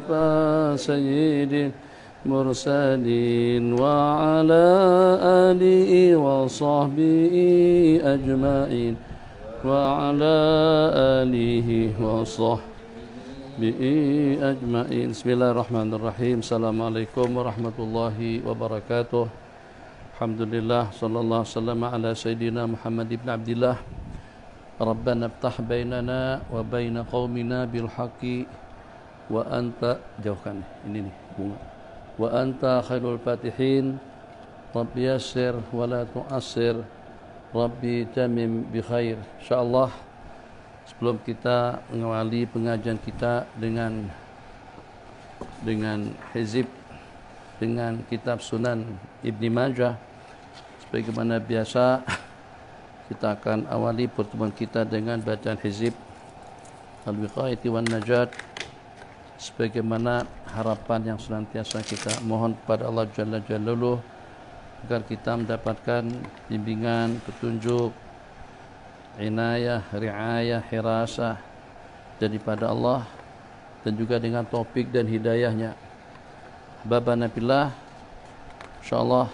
Mustafa Sayyidil Mursalin wa ala alihi wa sahbihi ajma'in wa ala alihi wa sahbihi ajma'in. Bismillahirrahmanirrahim. Assalamualaikum warahmatullahi wabarakatuh. Alhamdulillah, sallallahu wasallam ala sayyidina Muhammad ibn Abdillah. Rabbana iftah bainana wa baina qaumina bil haqqi wa anta, jauhkan ini nih bunga, wa anta khairul fatihin. Rabbi yassir wa la tu'assir, Rabbi tamim bi khair. Insyaallah, sebelum kita mengawali pengajian kita dengan hizib dengan kitab Sunan Ibni Majah, sebagaimana biasa kita akan awali pertemuan kita dengan bacaan hizib Al-Wiqayati wan Najat, sebagaimana harapan yang senantiasa kita mohon kepada Allah Jalla Jalaluhu agar kita mendapatkan bimbingan, petunjuk, inayah, riayah, hirasah daripada Allah, dan juga dengan taufik dan hidayahnya. Babana billah, insyaallah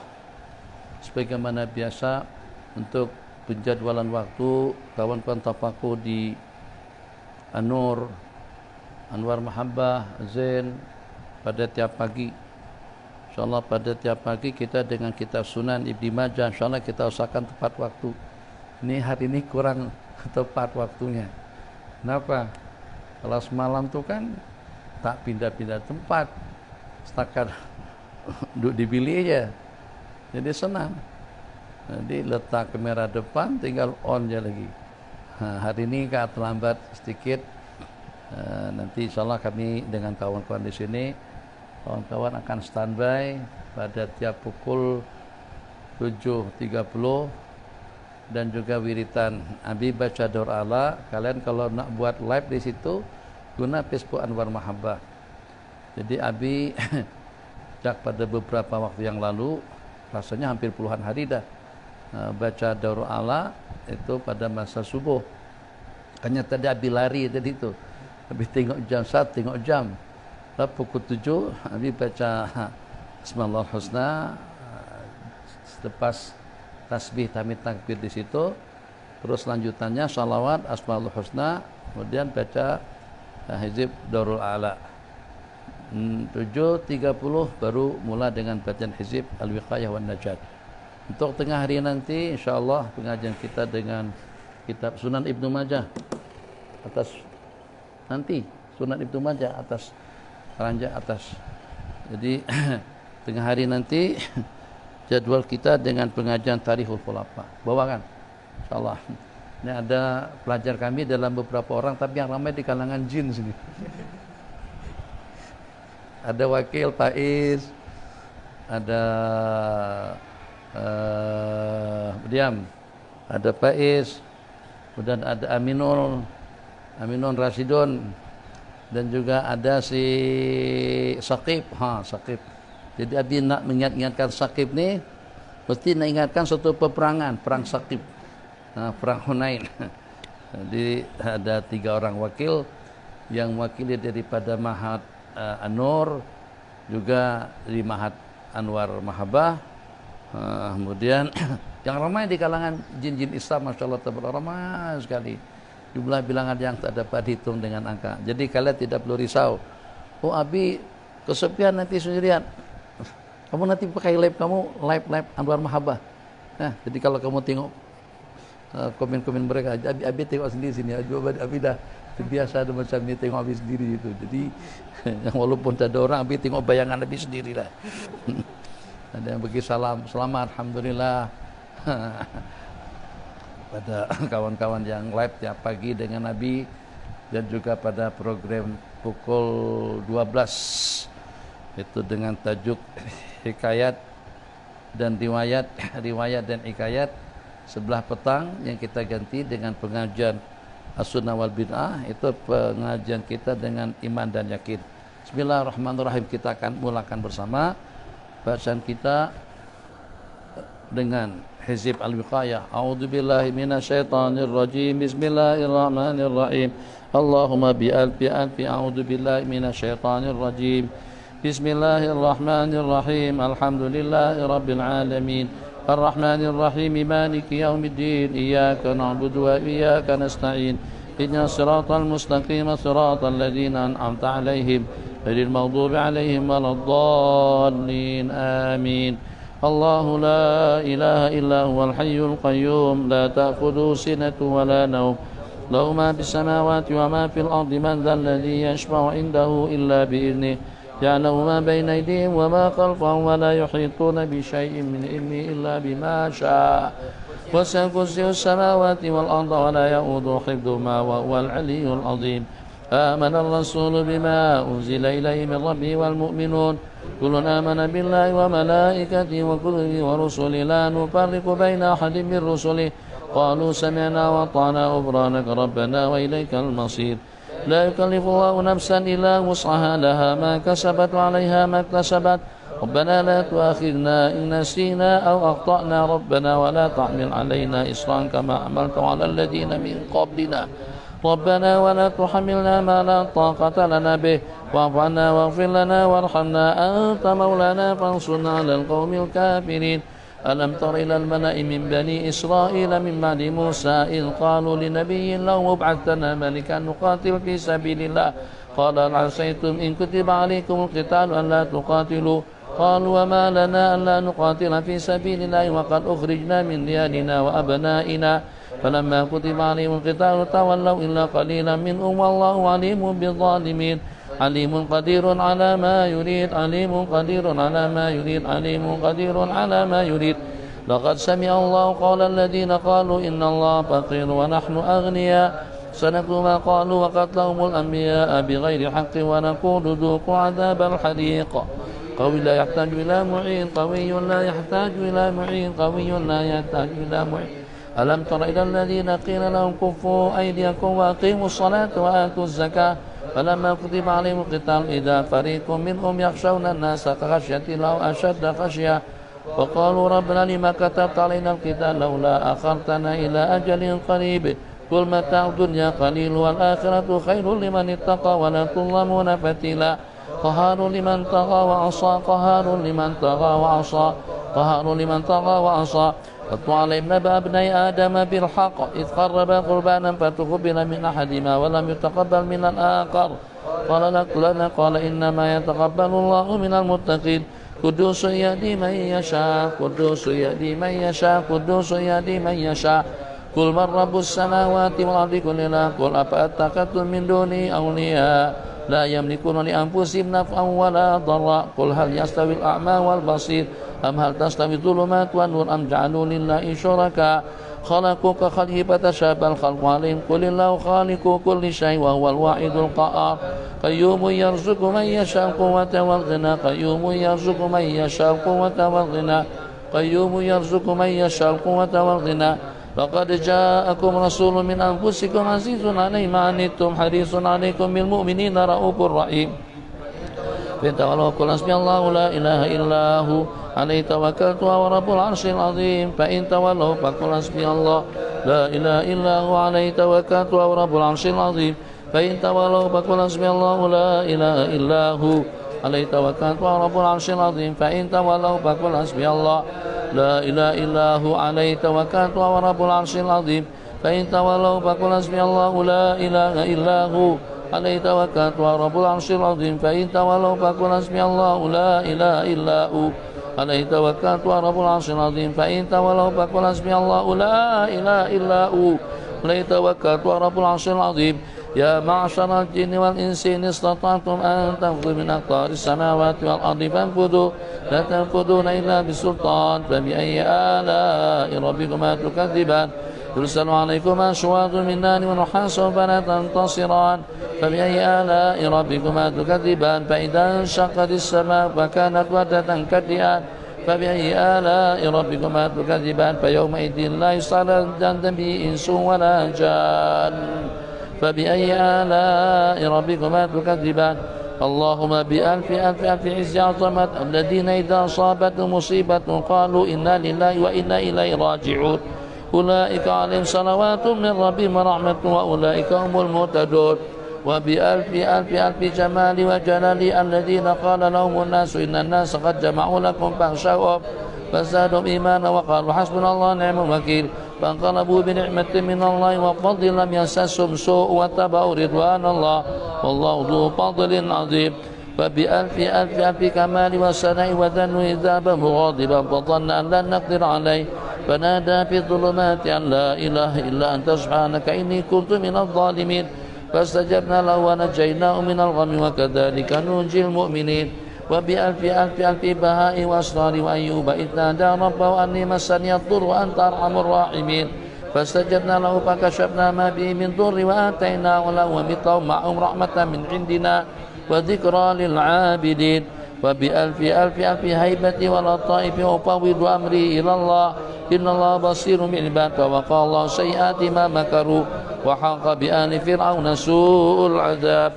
sebagaimana biasa untuk penjadwalan waktu kawan-kawan tafakur di An-Nur, Anwar Mahabbah, Zain pada tiap pagi. InsyaAllah pada tiap pagi kita dengan kitab Sunan Ibni Majah, InsyaAllah kita usahakan tepat waktu. Ini hari ini kurang tepat waktunya. Kenapa? Kalau semalam tuh kan tak pindah-pindah tempat, setakat duduk di bilik aja, jadi senang. Jadi letak kamera depan, tinggal on aja lagi. Hari ini agak terlambat sedikit. Nanti insyaallah kami dengan kawan-kawan di sini, kawan-kawan akan standby pada tiap pukul 7.30 dan juga wiritan Abi baca doa ala. Kalian kalau nak buat live di situ guna Facebook Anwar Mahabbah. Jadi Abi sejak pada beberapa waktu yang lalu, rasanya hampir puluhan hari dah, baca doa ala itu pada masa subuh. Hanya tadi Abi lari tadi itu, Abi tengok jam, saat tengok jam, lalu pukul 7 Abi baca Asmaul Husna, selepas tasbih tahmid takbir di situ, terus lanjutannya salawat Asmaul Husna, kemudian baca hizib Darul Ala. 7.30 baru mula dengan bacaan hizib Al-Wiqayah wan Najat. Untuk tengah hari nanti insyaallah pengajian kita dengan kitab Sunan Ibnu Majah atas nanti Sunan Ibnu Majah atas ranjang atas. Jadi tengah hari nanti jadwal kita dengan pengajian Tarikhul Khulafa. Bawakan insyaallah. Ini ada pelajar kami dalam beberapa orang, tapi yang ramai di kalangan jin sini. Ada wakil Faiz, ada Diam, ada Faiz, kemudian ada Aminul Rasidun, dan juga ada si Saqib. Saqib. Jadi Abi nak mengingatkan Saqib ni, mesti nak ingatkan suatu peperangan, perang Saqib, perang Hunain. Jadi ada 3 orang wakil yang wakili daripada Mahat An-Nur, juga di Mahat Anwar Mahabbah. Kemudian yang ramai di kalangan jin-jin Islam, Masya Allah, ramai sekali. Jumlah bilangan yang tak dapat dihitung dengan angka. Jadi kalian tidak perlu risau. Oh Abi kesepian nanti sendirian. Kamu nanti pakai live kamu, live Anwar Mahabbah. Jadi kalau kamu tengok komen-komen mereka, Abi tengok sendiri sini. Abi dah terbiasa ada macam ni, tengok Abi sendiri itu. Jadi walaupun tak ada orang, Abi tengok bayangan Abi sendirilah. Ada yang bagi salam, selamat, alhamdulillah pada kawan-kawan yang live tiap pagi dengan Nabi, dan juga pada program pukul 12 itu dengan tajuk hikayat dan riwayat dan hikayat. Sebelah petang yang kita ganti dengan pengajian As-Sunnah wal Bid'ah, itu pengajian kita dengan iman dan yakin. Bismillahirrahmanirrahim. Kita akan mulakan bersama bacaan kita dengan Hizib Al-Wiqayah. A'udzubillahi minasyaitonirrajim. Bismillahirrahmanirrahim. Allahumma bi'alfi alfi a'udzubillahi minasyaitonirrajim. Bismillahirrahmanirrahim. Alhamdulillahi rabbil alamin. Ar-Rahmanirrahim. Maliki yaumiddin. Iyyaka na'budu wa iyyaka nasta'in. Ihdinas siratal mustaqim. Siratal ladzina an'amta 'alaihim ghairil maghdubi 'alaihim waladdallin. Amin. الله لا إله إلا هو الحي القيوم لا تأخذه سنة ولا نوم له ما في السماوات وما في الأرض من ذا الذي يشفع عنده إلا بإذنه يعلم ما بين أيديهم وما خلفهم ولا يحيطون بشيء من علمه إلا بما شاء وسع كرسيه السماوات والأرض ولا يؤوده حفظهما وهو العلي العظيم آمن الرسول بما أنزل إليه من ربه والمؤمنون كل آمن بالله وملائكته وكتبه ورسله لا نفرق بين أحد من رسله قالوا سمعنا وأطعنا غفرانك ربنا وإليك المصير لا يكلف الله نفسا إلا وسعها لها ما كسبت وعليها ما اكتسبت ربنا لا تؤاخذنا إن نسينا أو أخطأنا ربنا ولا تحمل علينا إصرا كما حملته على الذين من قبلنا ربنا ولا تحملنا ما لا طاقة لنا به واعف عنا واغفر لنا وارحمنا أنت مولانا فانصرنا على القوم الكافرين ألم تر إلى الملأ من بني إسرائيل من بعد موسى إذ قالوا لنبي لهم ابعث لنا ملكا نقاتل في سبيل الله قال هل عسيتم إن كتب عليكم القتال ألا تقاتلوا قالوا وما لنا ألا نقاتل في سبيل الله وقد أخرجنا من ديارنا وأبنائنا فلما كتب عليهم القتال تولوا إلا قليلا منهم والله عليم بالظالمين عليم قدير على ما يريد عليم قدير على ما يريد عليم قدير على ما يريد لقد سمع الله قول الذين قالوا إن الله فقير ونحن أغنياء سنكتب ما قالوا وقتلهم الأنبياء بغير حق ونقول ذوقوا عذاب الحريق قوي لا يحتاج إلى معين قوي لا يحتاج إلى معين قوي لا يحتاج إلى معين ألم تر إلى الذين قيل لهم كفوا أيديكم وأقيموا الصلاة وآتوا الزكاة فلما كتب عليهم القتال إذا فريق منهم يخشون الناس كخشية الله أشد خشية وقالوا ربنا لما كتبت علينا القتال لولا أخرتنا إلى أجل قريب قل متاع الدنيا قليل والآخرة خير لمن اتقى ولا تظلمون فتيلا قهار لمن طغى وعصى قهار لمن طغى وعصى قهار لمن طغى وعصى واتل عليهم نبأ ابني آدم بالحق إذ قربا قربانا فتقبل من أحدهما ولم يتقبل من الآخر قال لأقتلنك قال إنما يتقبل الله من المتقين قدوس يهدي من يشاء قدوس يهدي من يشاء قدوس يهدي من يشاء قل من رب السماوات والأرض قل الله قل أفأتخذتم من دوني أولياء لا يملكون لأنفسهم نفعا ولا ضرا قل هل يستوي الأعمى والبصير أم هل تستوي الظلمات والنور أم جعلوا لله شركاء خلقوا كخلقه فتشابه الخلق عليهم قل الله خالق كل شيء وهو الواحد القهار قيوم يرزق من يشاء القوة والغنى قيوم يرزق من يشاء القوة والغنى قيوم يرزق من يشاء القوة والغنى لقد جاءكم رسول من أنفسكم عزيز عليه ما عنتم حريص عليكم بالمؤمنين رؤوف رحيم فإن تولوا قل حسبي الله لا إله إلا هو عليه توكلت وهو رب العرش العظيم فإن تولوا فقل حسبي الله لا إله إلا هو عليه توكلت وهو رب العرش العظيم فإن تولوا فقل حسبي الله لا إله إلا هو عليه توكلت وهو رب العرش العظيم فإن تولوا فقل حسبي الله لا إله إلا هو عليه توكلت وهو رب العرش العظيم فإن تولوا فقل حسبي الله لا إله إلا هو عليه توكلت وهو رب العرش العظيم فإن تولوا فقل حسبي الله لا إله إلا هو عليه توكلت وهو رب العرش العظيم فإن تولوا فقل حسبي الله لا إله إلا هو عليه توكلت وهو رب العرش العظيم يا معشر الجن والإنس إن استطعتم أن تنفذوا من أقطار السماوات والأرض فانفذوا لا تنفذون إلا بسلطان فبأي آلاء ربكما تكذبان يرسل عليكما شواظ من نار ونحاس فلا تنتصران فبأي آلاء ربكما تكذبان فإذا انشقت السماء فكانت وردة كالدهان فبأي آلاء ربكما تكذبان فيومئذ لا يسأل عن ذنبه إنس ولا جان فبأي آلاء ربكما تكذبان اللهم بألف ألف ألف عز عظمت الذين إذا أصابتهم مصيبة قالوا إنا لله وإنا إليه راجعون أولئك عليهم صلوات من ربهم ورحمة وأولئك هم المهتدون وبألف ألف ألف جمال وجلال الذين قال لهم الناس إن الناس قد جمعوا لكم فاخشوهم فزادهم إيمانا وقالوا حسبنا الله ونعم الوكيل فانقلبوا بنعمة من الله وفضل لم يمسسهم سوء واتبعوا رضوان الله والله ذو فضل عظيم فبألف ألف ألف كمال وسناء وذنوا إذا به غاضبا فظن أن لن نقدر عليه فنادى في الظلمات أن لا إله إلا أنت سبحانك إني كنت من الظالمين فاستجبنا له ونجيناه من الغم وكذلك ننجي المؤمنين وبألف ألف ألف بهاء وأسرار وأيوب إذ نادى ربه أني مسني الضر وأنت أرحم الراحمين فاستجبنا له فكشفنا ما به من ضر وآتيناه له ومثلهم معهم رحمة من عندنا وذكرى للعابدين وبألف ألف ألف هيبة واللطائف وأفوض أمري إلى الله إن الله بصير بالعباد ووقى الله سيئات ما مكروا وحاق بآل فرعون سوء العذاب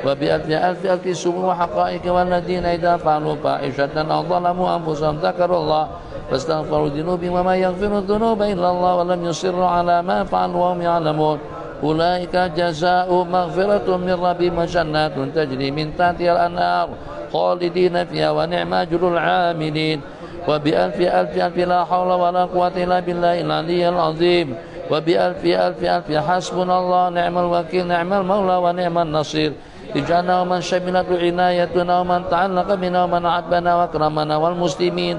وبألف ألف ألف سبل وحقائق والذين إذا فعلوا فاحشة أو ظلموا أنفسهم ذكروا الله فاستغفروا ذنوبهم وما يغفر الذنوب إلا الله ولم يصروا على ما فعلوا وهم يعلمون أولئك جزاء مغفرة من ربهم وجنات تجري من تحتها الأنهار خالدين فيها ونعم أجر العاملين وبألف ألف ألف لا حول ولا قوة إلا بالله العلي العظيم وبألف ألف ألف حسبنا الله نعم الوكيل نعم المولى ونعم النصير اجعلنا ومن شملته عنايتنا ومن تعلق بنا ومن عاتبنا واكرمنا والمسلمين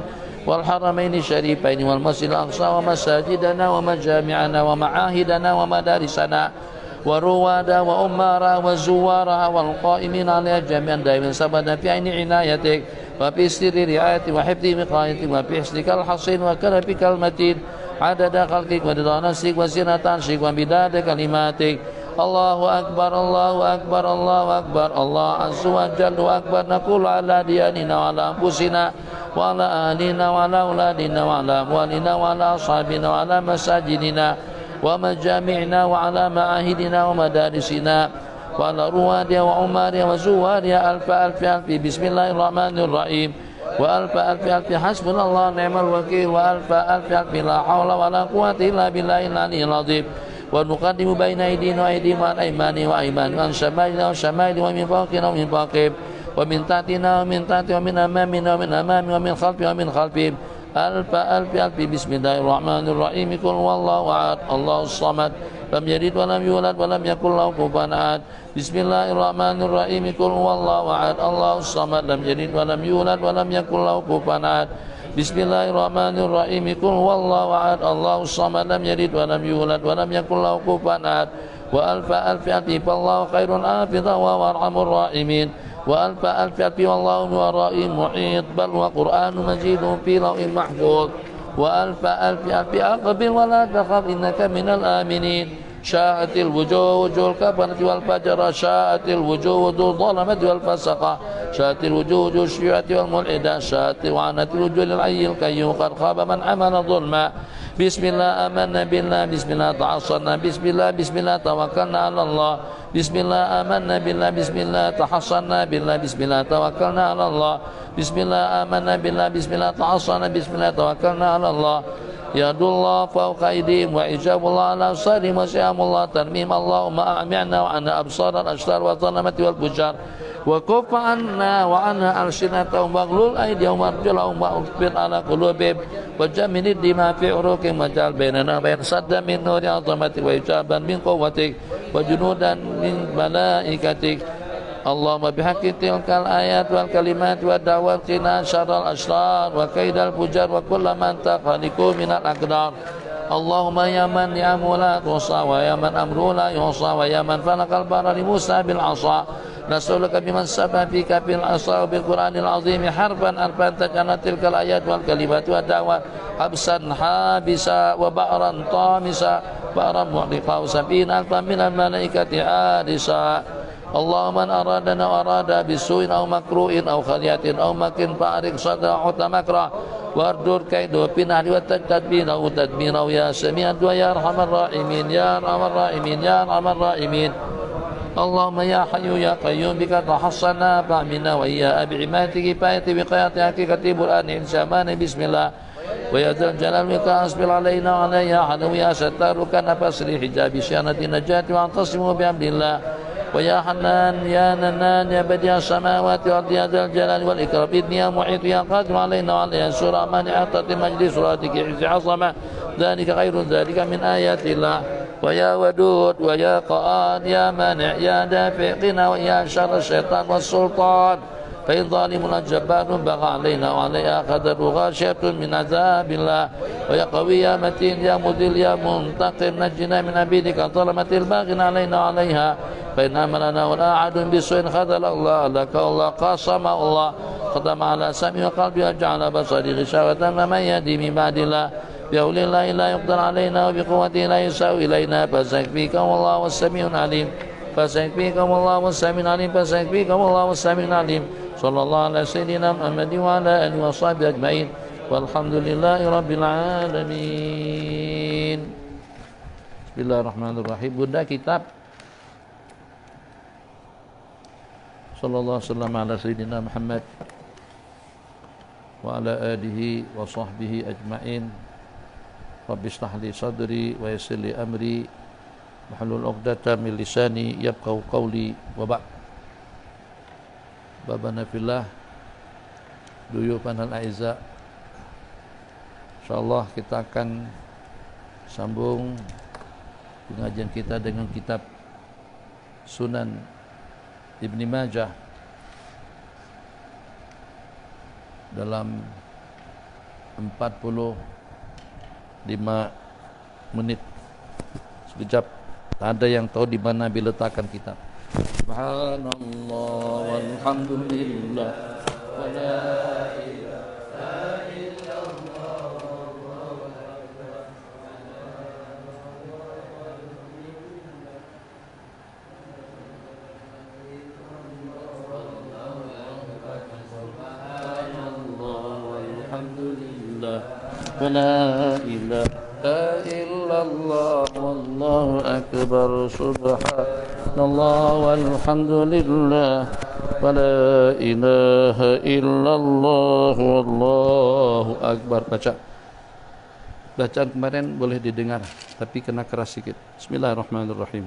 والحرمين الشريفين والمسجد الأقصى ومساجدنا ومجامعنا ومعاهدنا ومدارسنا وروادها وأمارها وزوارها والقائمين عليها جميعا دائما سبدا في عين عنايتك وفي سر رعايتك وحفظ وقايتك وفي حسنك الحصين وكرمك المتين عدد خلقك ورضا نفسك وزنة عرشك ومداد كلماتك الله أكبر الله أكبر الله أكبر الله عز وجل أكبر نقول على دياننا وعلى أنفسنا وعلى أهلنا وعلى أولادنا وعلى أموالنا وعلى أصحابنا وعلى مساجدنا ومجامعنا وعلى معاهدنا ومدارسنا وعلى روادها وعمارها وزوارها ألف ألف ألف بسم الله الرحمن الرحيم وألف ألف ألف حسبنا الله نعم الوكيل وألف ألف ألف لا حول ولا قوة إلا بالله العلي العظيم ونقدم بين أيدينا وأيديهم وعن أيمانهم وأيمانهم وعن شمائلنا وشمائلهم ومن فوقنا ومن فوقهم ومن تحتنا ومن تحتهم ومن أمامنا ومن أمامهم ومن خلفهم ومن خلفهم ألف ألف ألف بسم الله الرحمن الرحيم قل هو الله أحد الله الصمد لم يلد ولم يولد ولم يكن له كفوا أحد بسم الله الرحمن الرحيم قل هو الله أحد الله الصمد لم يلد ولم يولد ولم يكن له كفوا أحد بسم الله الرحمن الرحيم قل هو الله أحد الله الصمد لم يلد ولم يولد ولم يكن له كفوا أحد وألف ألف ألف فالله خير حافظا وهو أرحم الراحمين وألف ألف ألف والله من ورائهم محيط بل وقرآن مجيد في لوح محفوظ وألف ألف ألف أقبل ولا تخف إنك من الآمنين شاءت الوجوه وجوه الكفرة والفجر شاءت الوجوه وجوه الظلمة والفسقة شاءت الوجوه وجوه الشيوعة والملحدة شاءت وعنت الوجوه للحي القيوم قد خاب من عمل ظلما بسم الله آمنا بالله بسم الله تعصرنا بسم الله توكلنا على الله بسم الله آمنا بالله بسم الله تحصنا بالله بسم الله توكلنا على الله بسم الله آمنا بالله بسم الله تحصنا بسم الله توكلنا على الله يد الله فوق أيديهم وإجاب الله على أبصارهم وسهام الله ترميم اللهم أعمعنا وعنا أبصار الأشرار والظلمة والفجار وكف عنا وعنا ألسنتهم واغلل أيديهم وأرجلهم وأصبر على قلوبهم وجمل الدماء في عروقهم واجعل بيننا وبين صدا من نور عظمتك وإجابا من قوتك وجنودا من ملائكتك اللهم بحق تلك الآيات والكلمات والدعوات قنا شر الأشرار وكيد الفجار وكل من تخلق من الأقدار اللهم يا من نعمه لا توصى ويا من أمره لا يوصى ويا من فلق البر لموسى بالعصا نسألك بمن سبى فيك بالعصا وبالقرآن العظيم حرفا ألفا تجعل تلك الآيات والكلمات والدعوات حبسا حابسا وبعرا طامسا بأرا محرقا وسبعين ألفا من الملائكة حادثا اللهم من أرادنا وأراد بسوء أو مكروه أو خلية أو مكر فأرق صدره حتى مكره واردد كيده بنحر وتدبيره تدبيره يا سميع الدعاء يا أرحم الراحمين يا أرحم الراحمين يا أرحم الراحمين اللهم يا حي يا قيوم بك تحصنا فأعمنا وإياه بعمادة كفاية وقاية حقيقة برهان إنسامان بسم الله ويا ذا الجلال والإكرام أصبر علينا وعلى يا حنو يا ستار كان فاسري حجاب شانة النجاة واعتصموا بحبل الله ويا حنان يا ننان يا بديع السماوات والأرض يا ذا الجلال والإكرام إذن يا محيط يا قادر علينا وعلى يا سورة مانعة مجلس صلاتك عز عظمة ذلك غير ذلك من آيات الله ويا ودود ويا قآن يا مانع يا دافع قنا ويا شر الشيطان والسلطان فإن ظالم جبار بغى علينا وعليها قدر غاشية من عذاب الله ويا قوي يا متين يا مذل يا منتقم نجنا من عبيدك ظلمة الباغين علينا وعليها فإن أمرنا ولا أحد بسوء خذل الله لك الله قاسم الله ختم على سمع وقلبي وجعل بصري غشاوة فمن يهدي من بعد الله بحول الله لا يقدر علينا وبقوته لا يساوي إلينا فسيكفيكم الله والسميع العليم فسيكفيكم الله والسميع العليم فسيكفيكم الله والسميع العليم صلى الله على سيدنا محمد وعلى آله وصحبه أجمعين والحمد لله رب العالمين. Bismillahirrahmanirrahim. Bunda kitab sallallahu alaihi wasallam ala sayyidina Muhammad wa ala alihi wa sahbihi ajma'in. Rabbi shrah li sadri wa yassir li amri wahlul 'uqdatam min lisani yafqahu qawli wa ba'd. Babana fillah, duyufan al-a'izza, insyaallah kita akan sambung pengajian kita dengan kitab Sunan Ibni Majah dalam 45 menit. Sekejap, tak ada yang tahu di mana diletakkan kitab. Subhanallah walhamdulillah wa la ilaha illallah walhamdulillah wa la ilaha illallah wallahu akbar subhanallah walhamdulillah wa la ilaha illallah wallahu akbar. Bacaan kemarin boleh didengar tapi kena keras sedikit. Bismillahirrahmanirrahim.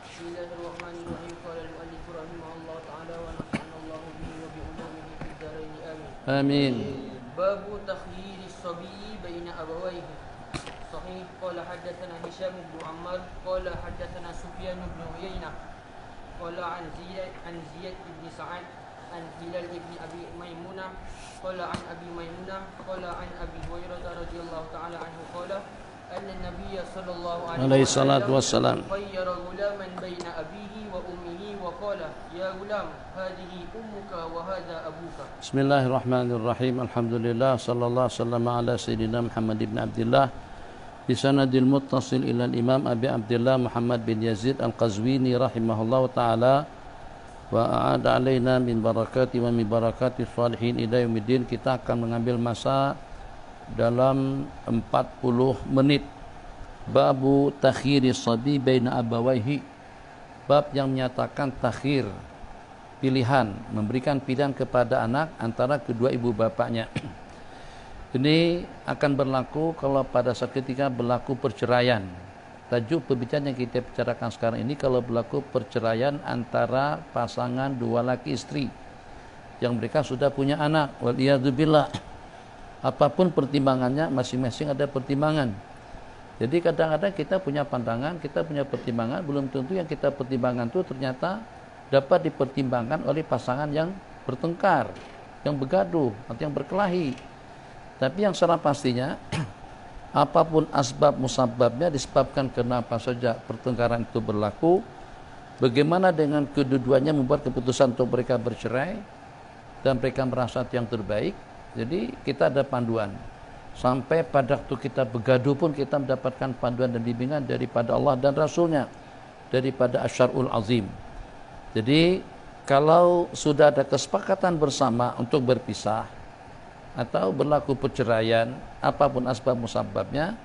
Bismillahirrahmanirrahim. Qala al-mu'allif rahimahullah ta'ala wa nafa'anallahu bihi wa bi ulumihi fid dharain amin. Babu takhyir as-sabi baina abawayhi. Sahih. Qala haddatsana Hisham bin Ammar qala haddatsana Sufyan bin Uyainah qala an Ziyad bin Sa'ad an Hilal bin Abi Maimunah qala an Abi Maimunah qala an Abi Hurairah radhiyallahu ta'ala anhu qala anna an-nabiy sallallahu alaihi wasallam khayyara gulaman baina abihi wa ummihi wa qala ya gulam hadhihi ummuka wa hadha abuka. Bismillahirrahmanirrahim. Alhamdulillah sallallahu alaihi wasallam ala sayyidina Muhammad ibn Abdullah bisanadil muttasil ila al-imam Abi Abdullah Muhammad bin Yazid al-Qazwini rahimahullahu ta'ala wa a'ada alaina min barakati wa min barakati salihin ila yaumiddin. Kita akan mengambil masa dalam 40 menit. Babu takhiri sabi baina abawaihi, bab yang menyatakan takhir, pilihan, memberikan pilihan kepada anak antara kedua ibu bapaknya. Ini akan berlaku kalau pada saat ketika berlaku perceraian. Tajuk pembicaraan yang kita bicarakan sekarang ini kalau berlaku perceraian antara pasangan dua laki istri yang mereka sudah punya anak. Waliyadzubillah. Apapun pertimbangannya, masing-masing ada pertimbangan. Jadi kadang-kadang kita punya pandangan, kita punya pertimbangan, belum tentu yang kita pertimbangkan itu ternyata dapat dipertimbangkan oleh pasangan yang bertengkar, yang bergaduh, atau yang berkelahi. Tapi yang secara pastinya apapun asbab musababnya disebabkan kenapa saja pertengkaran itu berlaku, bagaimana dengan kedua-duanya membuat keputusan untuk mereka bercerai dan mereka merasa itu yang terbaik. Jadi kita ada panduan. Sampai pada waktu kita bergaduh pun kita mendapatkan panduan dan bimbingan daripada Allah dan Rasulnya, daripada Asyarul Azim. Jadi kalau sudah ada kesepakatan bersama untuk berpisah atau berlaku perceraian, apapun asbab musababnya,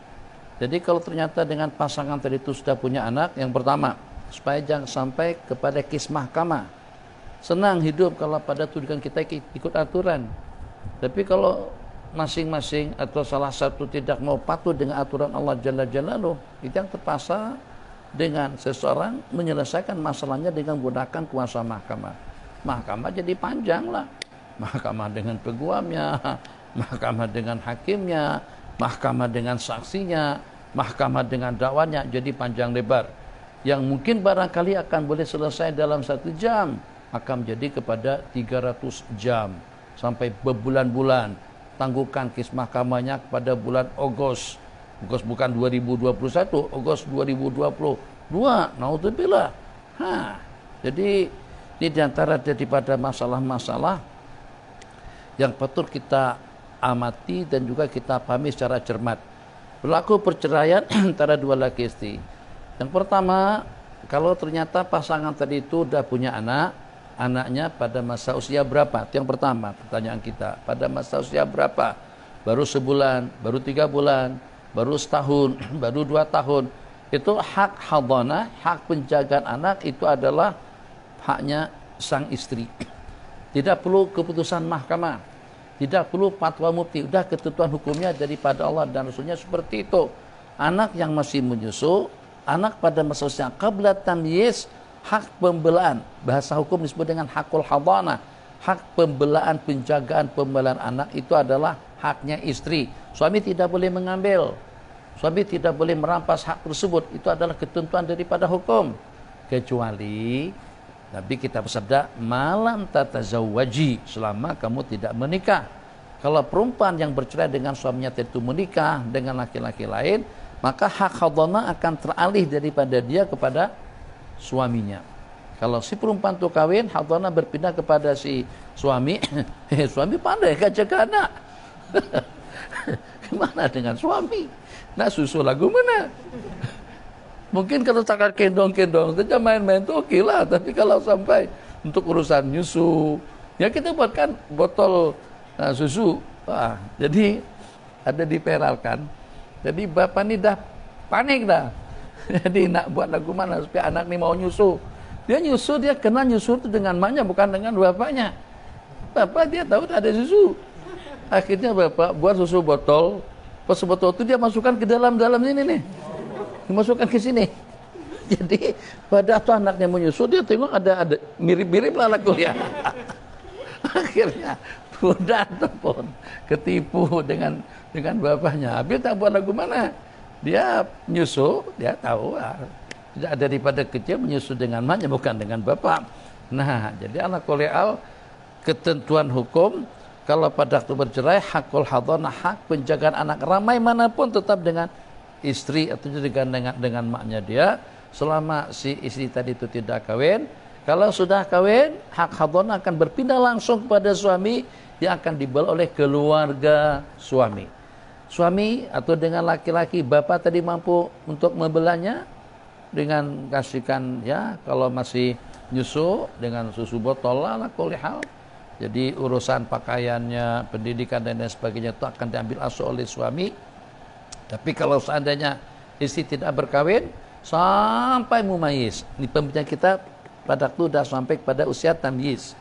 jadi kalau ternyata dengan pasangan tadi itu sudah punya anak, yang pertama supaya jangan sampai kepada kis mahkamah. Senang hidup kalau pada tujuan kita ikut aturan. Tapi kalau masing-masing atau salah satu tidak mau patuh dengan aturan Allah Jalla Jalaluh, itu yang terpaksa dengan seseorang menyelesaikan masalahnya dengan menggunakan kuasa mahkamah. Mahkamah jadi panjang lah. Mahkamah dengan peguamnya, mahkamah dengan hakimnya, mahkamah dengan saksinya, mahkamah dengan dakwanya, jadi panjang lebar. Yang mungkin barangkali akan boleh selesai dalam 1 jam, akan menjadi kepada 300 jam sampai berbulan-bulan. Tangguhkan kes mahkamahnya pada bulan Agustus. Agustus bukan 2021, Agustus 2022. Naudzubillah. Jadi ini diantara daripada masalah-masalah yang patut kita amati dan juga kita pahami secara cermat. Berlaku perceraian antara dua laki istri. Yang pertama, kalau ternyata pasangan tadi itu sudah punya anak, anaknya pada masa usia berapa? Itu yang pertama pertanyaan kita. Pada masa usia berapa? Baru sebulan, baru 3 bulan, baru setahun, baru 2 tahun. Itu hak hadhanah, hak penjagaan anak itu adalah haknya sang istri. Tidak perlu keputusan mahkamah, tidak perlu fatwa mufti. Sudah ketentuan hukumnya daripada Allah dan Rasulnya seperti itu. Anak yang masih menyusu, anak pada masa usia qabla tamyiz, hak pembelaan, bahasa hukum disebut dengan hakul hadhanah. Hak pembelaan, penjagaan, pembelaan anak itu adalah haknya istri. Suami tidak boleh mengambil, suami tidak boleh merampas hak tersebut. Itu adalah ketentuan daripada hukum. Kecuali Nabi kita bersabda, malam tatazawwaji, selama kamu tidak menikah. Kalau perempuan yang bercerai dengan suaminya tentu menikah dengan laki-laki lain, maka hak hadhanah akan teralih daripada dia kepada suaminya. Kalau si perempuan itu kawin, hadhanah berpindah kepada si suami. Suami pandai kan jaga anak. Gimana dengan suami? Nak susu lagu mana? Mungkin kalau cakap kendong-kendong saja main-main itu oke lah. Tapi kalau sampai untuk urusan nyusu, ya kita buatkan botol susu. Jadi ada diperalkan. Jadi bapak ini dah panik dah. Jadi nak buat lagu mana supaya anak ini mau nyusu. Dia nyusu, dia kenal nyusu itu dengan maknya bukan dengan bapaknya. Bapak dia tahu tak ada susu. Akhirnya bapak buat susu botol. Pas botol itu dia masukkan ke dalam sini nih. Dimasukkan ke sini. Jadi pada waktu anaknya menyusu, dia tengok ada mirip-mirip lah kuliah. Akhirnya budak pun ketipu dengan bapaknya. Habis tak buat lagu mana? Dia nyusu, dia tahu tidak ada daripada kecil menyusu dengan maknya bukan dengan bapak. Nah, jadi anak kuliah ketentuan hukum kalau pada waktu bercerai hakul hadhanah, hak penjagaan anak ramai manapun tetap dengan istri atau dengan maknya dia selama si istri tadi itu tidak kawin. Kalau sudah kawin, hak hadhanah akan berpindah langsung kepada suami yang akan dibawa oleh keluarga suami. Suami atau dengan laki-laki, bapak tadi mampu untuk membelanya dengan kasihkan ya, kalau masih nyusu dengan susu botol lah kulihal. Jadi urusan pakaiannya, pendidikan dan lain sebagainya itu akan diambil asuh oleh suami. Tapi kalau seandainya istri tidak berkawin sampai mumayyiz, ini pembicaraan kita pada waktu sudah sampai pada usia tamyiz,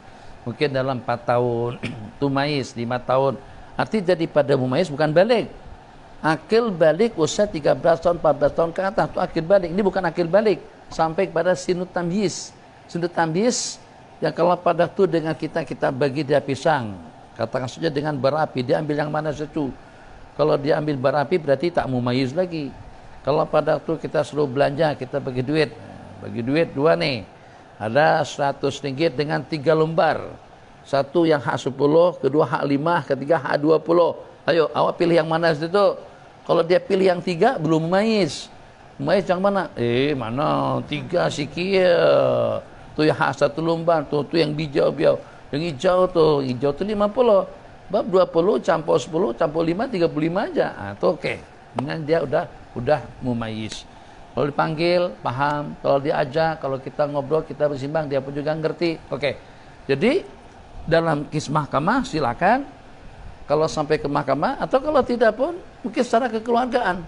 mungkin dalam 4 tahun, tumayyiz 5 tahun, arti jadi pada mumayyiz bukan balik. Akil balik usia 13 tahun, 14 tahun ke atas itu akil balik. Ini bukan akil balik, sampai pada sinut tamyiz. Sinut tamyiz yang kalau pada waktu dengan kita bagi dia pisang, katakan saja dengan berapi, dia ambil yang mana satu. Kalau dia ambil berapi berarti tak mumayyiz lagi. Kalau pada waktu kita suruh belanja, kita bagi duit 2 nih. Ada 100 ringgit dengan 3 lembar. Satu yang hak 10, kedua hak 5, ketiga hak 20. Ayo, awak pilih yang mana situ? Kalau dia pilih yang 3, belum mumayyiz. Mumayyiz yang mana? Mana? 3 sikit. Tu yang hak 1 lembar, tu yang hijau. Yang hijau tu 50. Bab 20 campur 10 campur 5 35 aja. Itu okey. Dengan dia udah mumayyiz. Kalau dipanggil paham, kalau diajak, kalau kita ngobrol, kita bersimbang, dia pun juga ngerti. Okey. Jadi dalam kes mahkamah silakan. Kalau sampai ke mahkamah atau kalau tidak pun mungkin secara kekeluargaan.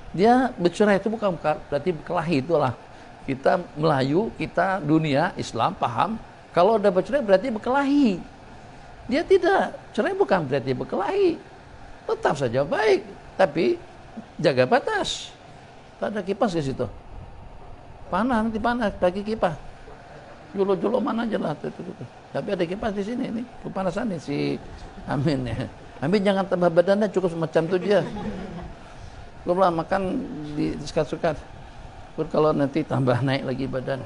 Dia bercerai itu bukan berarti berkelahi itulah. Kita Melayu, kita dunia Islam paham kalau udah bercerai berarti berkelahi. Dia tidak, cerai bukan berarti berkelahi. Tetap saja baik, tapi jaga batas. Tak ada kipas di situ. Panas, nanti panas, bagi kipas. Jolo-jolo mana aja lah. Tapi ada kipas di sini, ini kepanasan nih si Amin ya. Amin jangan tambah badannya, cukup semacam itu dia. Belum lah makan di sekat-sekat. Kalau nanti tambah naik lagi badan.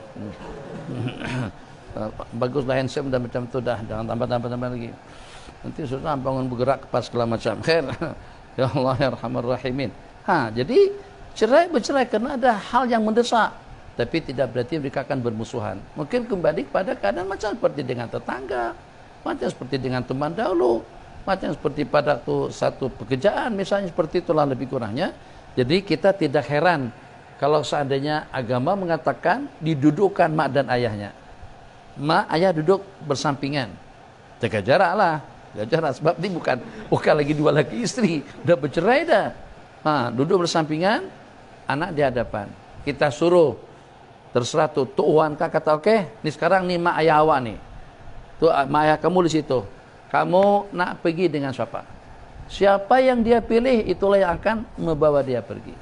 Baguslah handsome dan macam itu dah, jangan tambah lagi. Nanti susah bangun bergerak pas segala macam. Khair. Ya Allah ya Arhamar Rahimin. Jadi bercerai karena ada hal yang mendesak, tapi tidak berarti mereka akan bermusuhan. Mungkin kembali kepada keadaan macam seperti dengan tetangga, macam seperti dengan teman dahulu, macam seperti pada satu pekerjaan, misalnya seperti itulah lebih kurangnya. Jadi kita tidak heran kalau seandainya agama mengatakan didudukkan mak dan ayahnya. Mak, ayah duduk bersampingan. Jaga jarak lah. Jaga jarak, sebab ini bukan lagi dua laki istri. Udah bercerai dah. Duduk bersampingan, anak di hadapan. Kita suruh, terserah tuh Wan kata oke, nih sekarang nih mak ayah awak nih. Tuh mak ayah kamu di situ. Kamu nak pergi dengan siapa? Siapa yang dia pilih, itulah yang akan membawa dia pergi.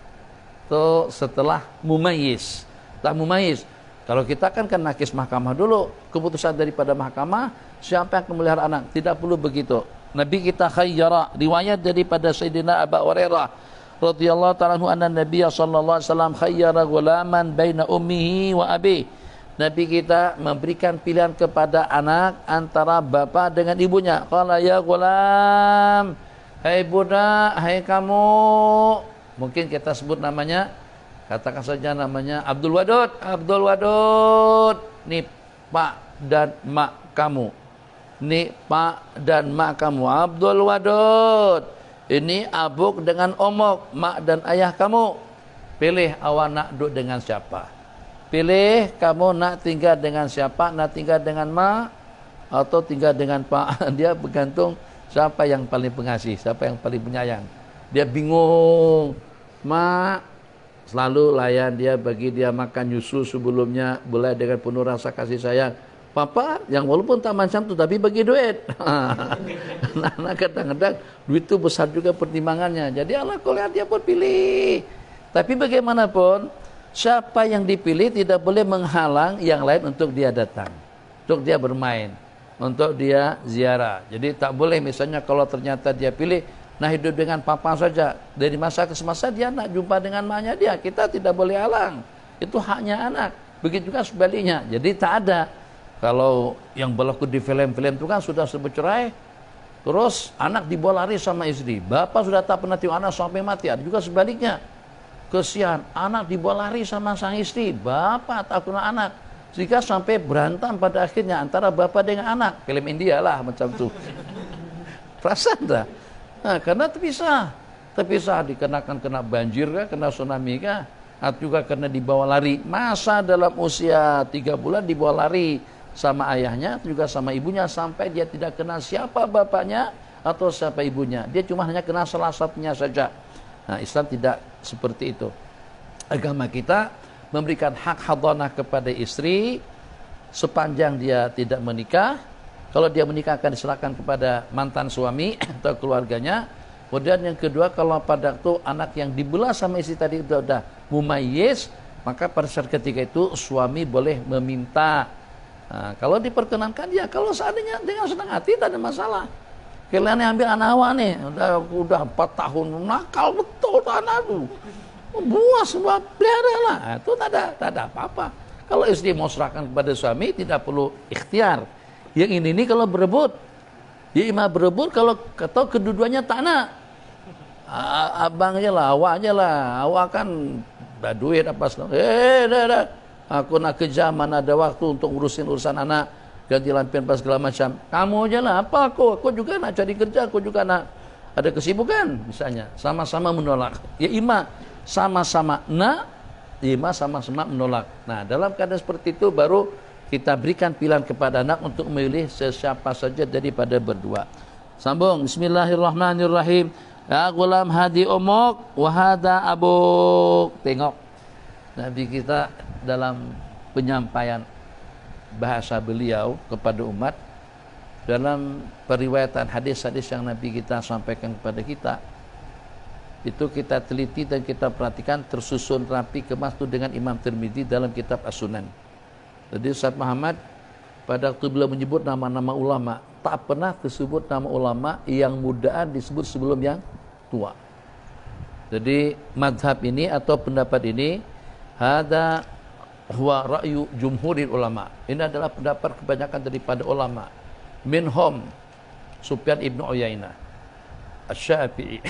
Itu setelah mumayyiz. Setelah mumayyiz. Kalau kita kan nakis mahkamah dulu, keputusan daripada mahkamah, siapa yang akan melihara anak, tidak perlu begitu. Nabi kita khayyara, riwayat daripada Sayyidina Abu Hurairah radhiyallahu ta'ala anhu anna Nabi sallallahu alaihi wasallam khayyara ghulaman baina ummihi wa abi. Nabi kita memberikan pilihan kepada anak antara bapa dengan ibunya. Qala ya ghulam, hai budak, hai kamu. Mungkin kita sebut namanya, katakan saja namanya Abdul Wadud. Abdul Wadud, nih pak dan mak kamu. Nih pak dan mak kamu. Abdul Wadud, ini abuk dengan omok, mak dan ayah kamu. Pilih awak nak duduk dengan siapa. Pilih kamu nak tinggal dengan siapa, nak tinggal dengan mak atau tinggal dengan pak. Dia bergantung siapa yang paling pengasih, siapa yang paling penyayang. Dia bingung. Mak selalu layan dia, bagi dia makan nyusu sebelumnya, mulai dengan penuh rasa kasih sayang. Papa yang walaupun tak macam tu tapi bagi duit. Anak-anak kadang-kadang duit itu besar juga pertimbangannya. Jadi Allah kulihat dia pun pilih. Tapi bagaimanapun siapa yang dipilih tidak boleh menghalang yang lain untuk dia datang, untuk dia bermain, untuk dia ziarah. Jadi tak boleh misalnya kalau ternyata dia pilih nah hidup dengan papa saja, dari masa ke semasa dia nak jumpa dengan maknya dia, kita tidak boleh halang. Itu haknya anak. Begitu juga sebaliknya. Jadi tak ada. Kalau yang berlaku di film-film itu kan sudah bercerai, terus anak dibawa lari sama istri. Bapak sudah tak pernah tengok anak sampai mati. Ada juga sebaliknya. Kesian, anak dibawa lari sama sang istri. Bapak tak kenal anak. Sehingga sampai berantem pada akhirnya antara bapak dengan anak. Film India lah macam itu. Perasaan tak? Karena terpisah dikenakan kena banjir kah, kena tsunami kah, atau juga karena dibawa lari. Masa dalam usia 3 bulan dibawa lari sama ayahnya, juga sama ibunya, sampai dia tidak kenal siapa bapaknya atau siapa ibunya. Dia cuma hanya kenal salah satunya saja. Islam tidak seperti itu. Agama kita memberikan hak hadanah kepada istri sepanjang dia tidak menikah. Kalau dia menikah akan diserahkan kepada mantan suami atau keluarganya. Kemudian yang kedua, kalau pada waktu anak yang dibelah sama istri tadi itu sudah mumayyiz, maka pada saat ketika itu suami boleh meminta. Kalau diperkenankan ya, kalau seandainya dengan senang hati tak ada masalah. Kalian ambil anak awak nih, udah 4 tahun nakal betul anak itu. Buas semua pelihara lah. Itu tak ada apa-apa. Kalau istri mau serahkan kepada suami tidak perlu ikhtiar. Yang ini kalau berebut, ya imam berebut kalau kedua-duanya tak nak. Abang aja lah, awak aja lah. Awak kan dah duit apa segala. Dah. Aku nak kerja, mana ada waktu untuk ngurusin urusan anak, ganti lampion apa segala macam. Kamu aja lah, apa aku? Aku juga nak cari kerja, aku juga nak ada kesibukan misalnya. Sama-sama menolak. Ya imam sama-sama nak, imam sama-sama menolak. Nah, dalam keadaan seperti itu baru kita berikan pilihan kepada anak untuk memilih sesiapa saja daripada berdua. Sambung. Bismillahirrahmanirrahim. Ya gulam hadi umuk wa hada abuk. Tengok. Nabi kita dalam penyampaian bahasa beliau kepada umat, dalam periwayatan hadis-hadis yang Nabi kita sampaikan kepada kita, itu kita teliti dan kita perhatikan tersusun rapi kemas itu dengan Imam Tirmidzi dalam kitab As-Sunan. Jadi Ustaz Muhammad pada waktu beliau menyebut nama-nama ulama, tak pernah tersebut nama ulama yang mudaan disebut sebelum yang tua. Jadi madhab ini atau pendapat ini, hada huwa ra'yu jumhuril ulama. Ini adalah pendapat kebanyakan daripada ulama. Minhum Sufyan ibn Uyainah, Asy-Syafi'i,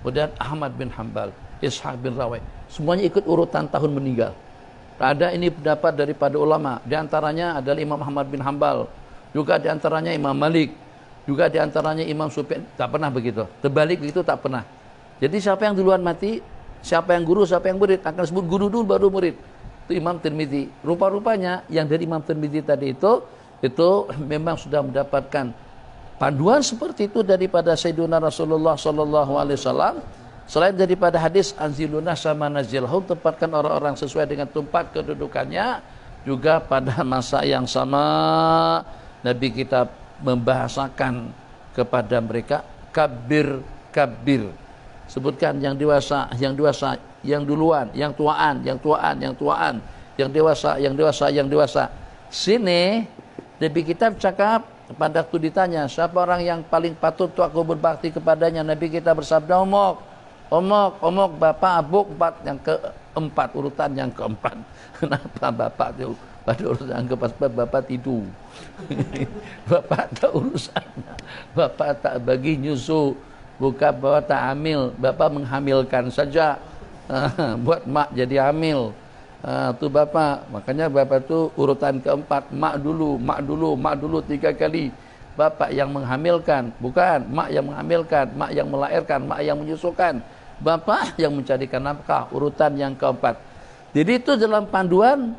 kemudian Ahmad bin Hanbal, Ishaq bin Rawai. Semuanya ikut urutan tahun meninggal. Ada ini pendapat daripada ulama. Di antaranya adalah Imam Ahmad bin Hanbal, juga di antaranya Imam Malik, juga di antaranya Imam Sufyan. Tak pernah begitu. Terbalik begitu tak pernah. Jadi siapa yang duluan mati, siapa yang guru, siapa yang murid, akan sebut guru dulu baru murid. Itu Imam Tirmidzi. Rupa-rupanya yang dari Imam Tirmidzi tadi itu memang sudah mendapatkan panduan seperti itu daripada Sayyidina Rasulullah sallallahu alaihi wasallam. Selain daripada hadis anziluna sama nazilhum, tempatkan orang-orang sesuai dengan tempat kedudukannya, juga pada masa yang sama Nabi kita membahasakan kepada mereka kabir kabir. Sebutkan yang dewasa, yang duluan, yang tuaan, yang dewasa. Sini Nabi kita bercakap pada waktu ditanya siapa orang yang paling patut untuk aku berbakti kepadanya, Nabi kita bersabda omok, bapak, abuk, empat, yang keempat, urutan yang keempat. Kenapa bapak itu pada urutan yang keempat? Bapak tidur. Bapak tak urusannya, bapak tak bagi nyusu, bukan bapak tak hamil, bapak menghamilkan saja, buat mak jadi hamil. Tu bapak, makanya bapak tu urutan keempat, mak dulu 3 kali. Bapak yang menghamilkan, bukan mak yang menghamilkan, mak yang melahirkan, mak yang menyusukan, bapak yang mencarikan nafkah, urutan yang keempat. Jadi itu dalam panduan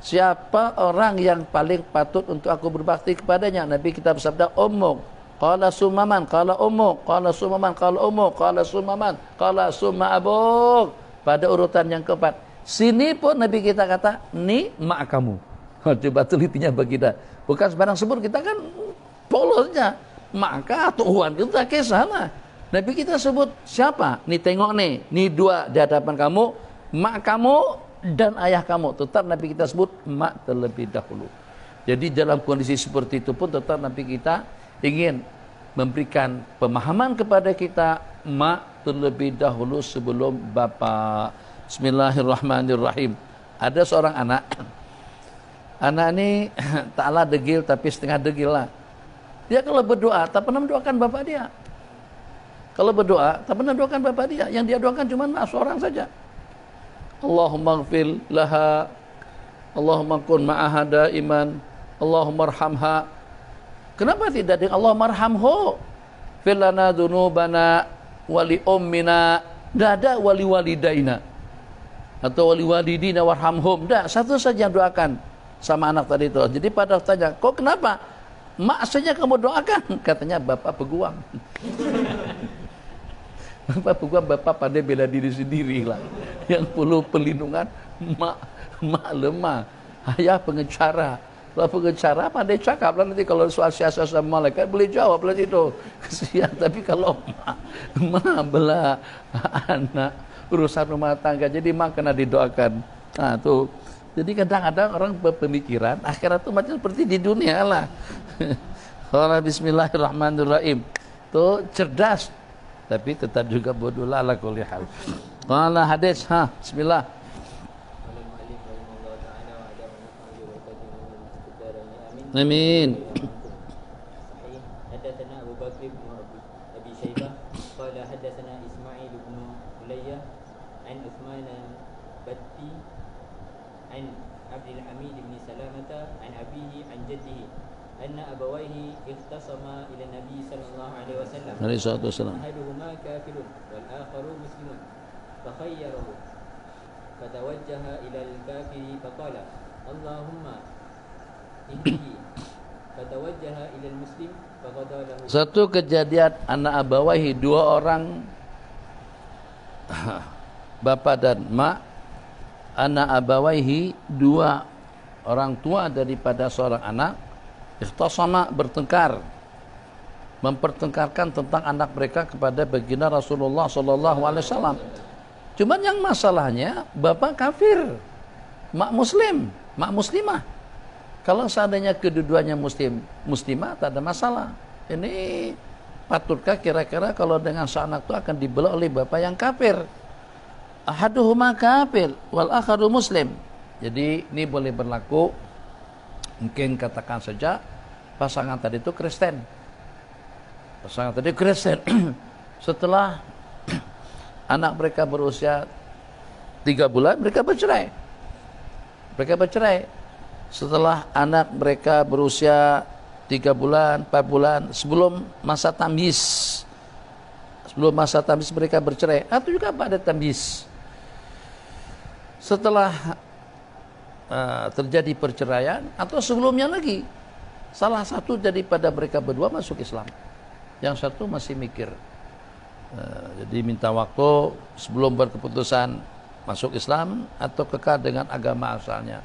siapa orang yang paling patut untuk aku berbakti kepadanya. Nabi kita bersabda ummuk, qala sumaman, qala ummuk, qala sumaman, qala ummuk, qala sumaman, qala summa abuk, pada urutan yang keempat. Sini pun Nabi kita kata, ni mak kamu. Coba telitinya bagi kita. Bukan sembarang sebut, kita kan polosnya. Maka Tuhan kita ke sana. Nabi kita sebut siapa? Ni tengok ni dua di hadapan kamu, mak kamu dan ayah kamu. Tetap Nabi kita sebut mak terlebih dahulu. Jadi dalam kondisi seperti itu pun tetap Nabi kita ingin memberikan pemahaman kepada kita mak terlebih dahulu sebelum bapa. Bismillahirrahmanirrahim. Ada seorang anak ini taklah degil tapi setengah degil lah. Dia kalau berdoa tak pernah mendoakan bapak dia. Kalau berdoa tak pernah mendoakan bapak dia. Yang dia doakan cuma seorang saja. Allahumma ghfir laha, Allahumma kun ma'aha daiman, Allahumma arhamha. Kenapa tidak dengan Allahumma arhamhu, fir lana dzunubana wali ummina? Tidak ada wali walidaina atau wali walidina warhamhum. Dah, satu saja yang doakan sama anak tadi itu. Jadi pada tanya, kok kenapa mak saja kamu doakan? Katanya bapak peguam. Bapak peguam, bapak pandai bela diri sendiri lah. Yang perlu perlindungan mak lemah, ayah pengecara. Kalau pengecara pandai cakap lah, nanti kalau soal siasat sama malaikat boleh jawab lah itu. Kesian. Tapi kalau mak belah anak urusan rumah tangga, jadi mak kena didoakan. Nah tuh, jadi kadang-kadang orang berpemikiran akhirat itu macam seperti di dunia lah. Kalau Bismillahirrahmanirrahim tuh cerdas, tapi tetap juga bodoh lah ala kulli hal. Kalau hadis, Bismillah. Amin. حدثنا أبو بكر بن أبي شيبة قال حدثنا إسماعيل بن علي عن عثمان البتي عن عبد الحميد بن سلامة عن أبيه عن جده أن أبويه اختصما إلى النبي صلى الله عليه وسلم أحدهما كافر والآخر مسلم فخيره فتوجه إلى الكافر فقال اللهم اهديه فتوجه إلى المسلم فقضى له. Satu kejadian anak abawahi, dua orang bapak dan mak anna abawaihi, dua orang tua daripada seorang anak, ikhtasama, bertengkar, mempertengkarkan tentang anak mereka kepada baginda Rasulullah sallallahu alaihi wasallam. Cuman yang masalahnya bapak kafir, mak muslim, mak muslimah. Kalau seandainya kedua-duanya muslimah tak ada masalah. Ini patutkah kira-kira kalau dengan seanak itu akan dibelah oleh bapak yang kafir? Ahaduhuma kafir wal akharu muslim. Jadi ini boleh berlaku, mungkin katakan saja pasangan tadi itu Kristen. Pasangan tadi Kristen. Setelah anak mereka berusia 3 bulan, mereka bercerai. Setelah anak mereka berusia 3 bulan, 4 bulan, sebelum masa tamyiz. Sebelum masa tamyiz mereka bercerai, atau juga pada tamyiz. Setelah terjadi perceraian atau sebelumnya lagi, salah satu daripada mereka berdua masuk Islam, yang satu masih mikir. Jadi minta waktu sebelum berkeputusan masuk Islam atau kekal dengan agama asalnya.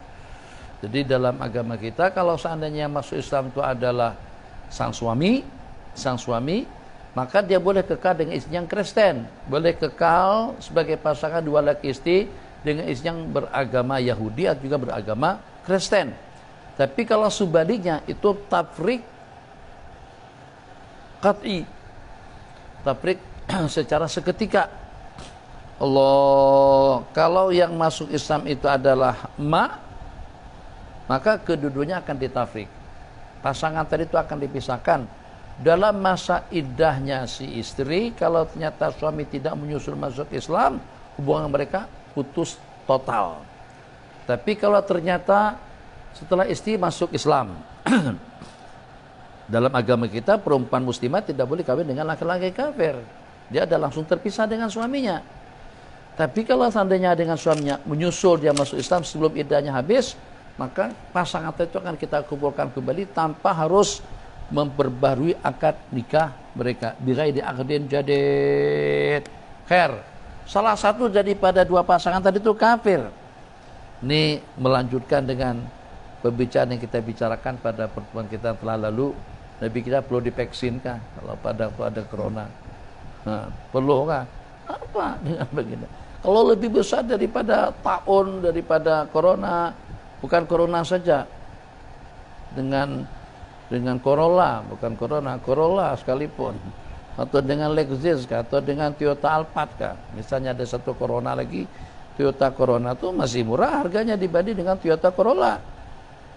Jadi dalam agama kita, kalau seandainya masuk Islam itu adalah sang suami, maka dia boleh kekal dengan istri yang Kristen, boleh kekal sebagai pasangan dua laki istri dengan istri yang beragama Yahudi atau juga beragama Kristen. Tapi kalau sebaliknya itu tafriq qat'i, tafriq secara seketika. Allah, kalau yang masuk Islam itu adalah maka kedua-duanya akan ditafriq. Pasangan tadi itu akan dipisahkan. Dalam masa iddahnya si istri, kalau ternyata suami tidak menyusul masuk Islam, hubungan mereka putus total. Tapi kalau ternyata setelah istri masuk Islam, dalam agama kita perempuan muslimah tidak boleh kawin dengan laki-laki kafir. Dia ada langsung terpisah dengan suaminya. Tapi kalau seandainya dengan suaminya menyusul dia masuk Islam sebelum iddahnya habis, maka pasangan itu akan kita kumpulkan kembali tanpa harus memperbarui akad nikah mereka. Bighairi aqdin jadid. Khair. Salah satu daripada dua pasangan tadi itu kafir. Ini melanjutkan dengan pembicaraan yang kita bicarakan pada pertemuan kita telah lalu. Nabi kita perlu divaksin kah kalau pada ada corona? Perlu kah? Apa dengan begini? Kalau lebih besar daripada taun, daripada corona, bukan corona saja, dengan Corolla, bukan Corolla sekalipun, atau dengan Lexus atau dengan Toyota Alphard kah? Misalnya ada satu Corona lagi, Toyota Corona itu masih murah harganya dibanding dengan Toyota Corolla.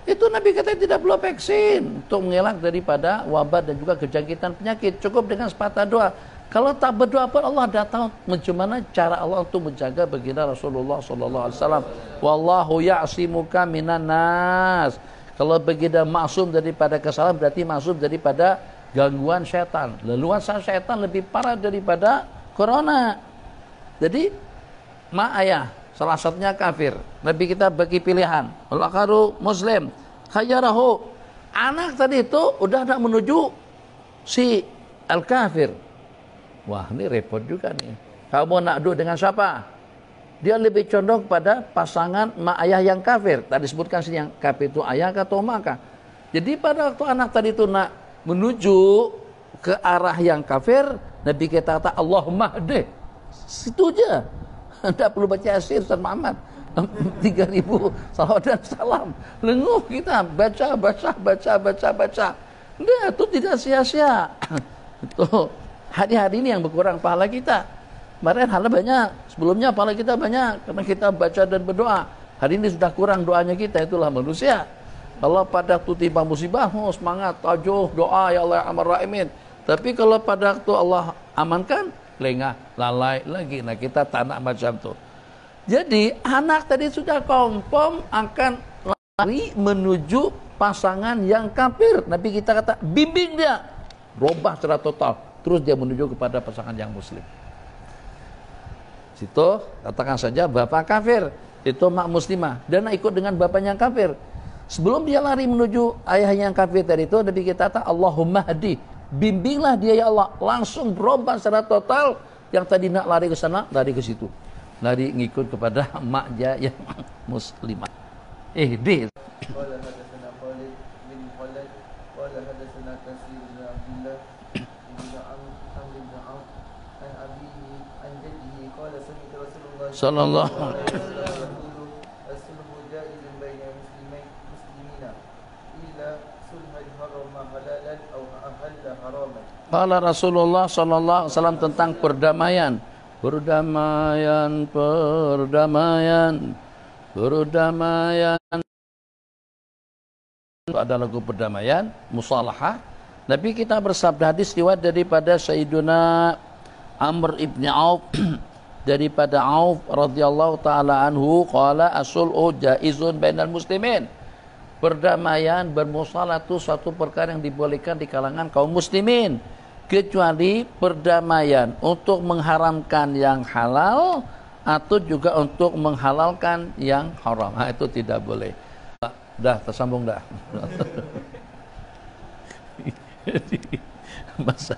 Itu Nabi kata tidak perlu vaksin untuk mengelak daripada wabah dan juga kejangkitan penyakit. Cukup dengan sepatah doa. Kalau tak berdoa pun Allah dah tahu bagaimana cara Allah untuk menjaga baginda Rasulullah sallallahu alaihi wasallam. Wallahu ya'simuka minan nas. Kalau baginda maksum daripada kesalahan berarti maksum daripada gangguan syaitan. Leluasa syaitan lebih parah daripada corona. Jadi mak ayah salah satunya kafir. Nabi kita bagi pilihan. Al-akharu muslim. Khayyarahu. Anak tadi itu udah nak menuju si al-kafir. Wah, ini repot juga nih. Kamu nak duduk dengan siapa? Dia lebih condong pada pasangan mak ayah yang kafir. Tadi disebutkan sini yang kafir itu ayah atau mak. Jadi pada waktu anak tadi itu nak menuju ke arah yang kafir, Nabi kita kata Allahumma hdi. Situ aja. Tidak perlu baca Yasin Ustaz Muhammad. 3000 salawat dan salam. Lenguh kita baca. Nah, itu tidak sia-sia. Itu hari-hari ini yang berkurang pahala kita. Kemarin pahala banyak, sebelumnya pahala kita banyak karena kita baca dan berdoa. Hari ini sudah kurang doanya kita, itulah manusia. Kalau pada waktu tiba musibah, semangat, tajuh, doa, ya Allah, ya Arhamar Rahimin. Tapi kalau pada waktu Allah amankan, lengah, lalai lagi. Nah, kita tak nak macam tu. Jadi, anak tadi sudah confirm akan lari menuju pasangan yang kafir. Nabi kita kata, bimbing dia. Robah secara total. Terus dia menuju kepada pasangan yang muslim. Situ katakan saja bapak kafir, itu mak muslimah dan ikut dengan bapaknya yang kafir. Sebelum dia lari menuju ayah yang kafir tadi itu, Nabi kita kata Allahumma hdi, bimbinglah dia ya Allah. Langsung berubah secara total, yang tadi nak lari ke sana, lari ke situ. lari ngikut kepada mak dia yang muslimah. Deh. قال حدثنا خالد بن خلد قال حدثنا كثير بن عبد الله بن عمرو بن عوف عن أبيه عن جده قال سمعت رسول الله صلى الله عليه وسلم يقول الصلح جائز بين مسلمين إلا صلحا حرم حلالا أو أحل حراما. Qala Rasulullah sallallahu alaihi wasallam tentang perdamaian. Perdamaian. Ada lagu perdamaian, musalahah. Nabi kita bersabda, hadis riwayat daripada Sayyiduna Amr ibn Auf daripada Auf radhiyallahu taala anhu qala as-sulhu jaizun bainal muslimin. Perdamaian bermusalah itu satu perkara yang dibolehkan di kalangan kaum muslimin, kecuali perdamaian untuk mengharamkan yang halal atau juga untuk menghalalkan yang haram. Itu tidak boleh. Dah tersambung dah. Masa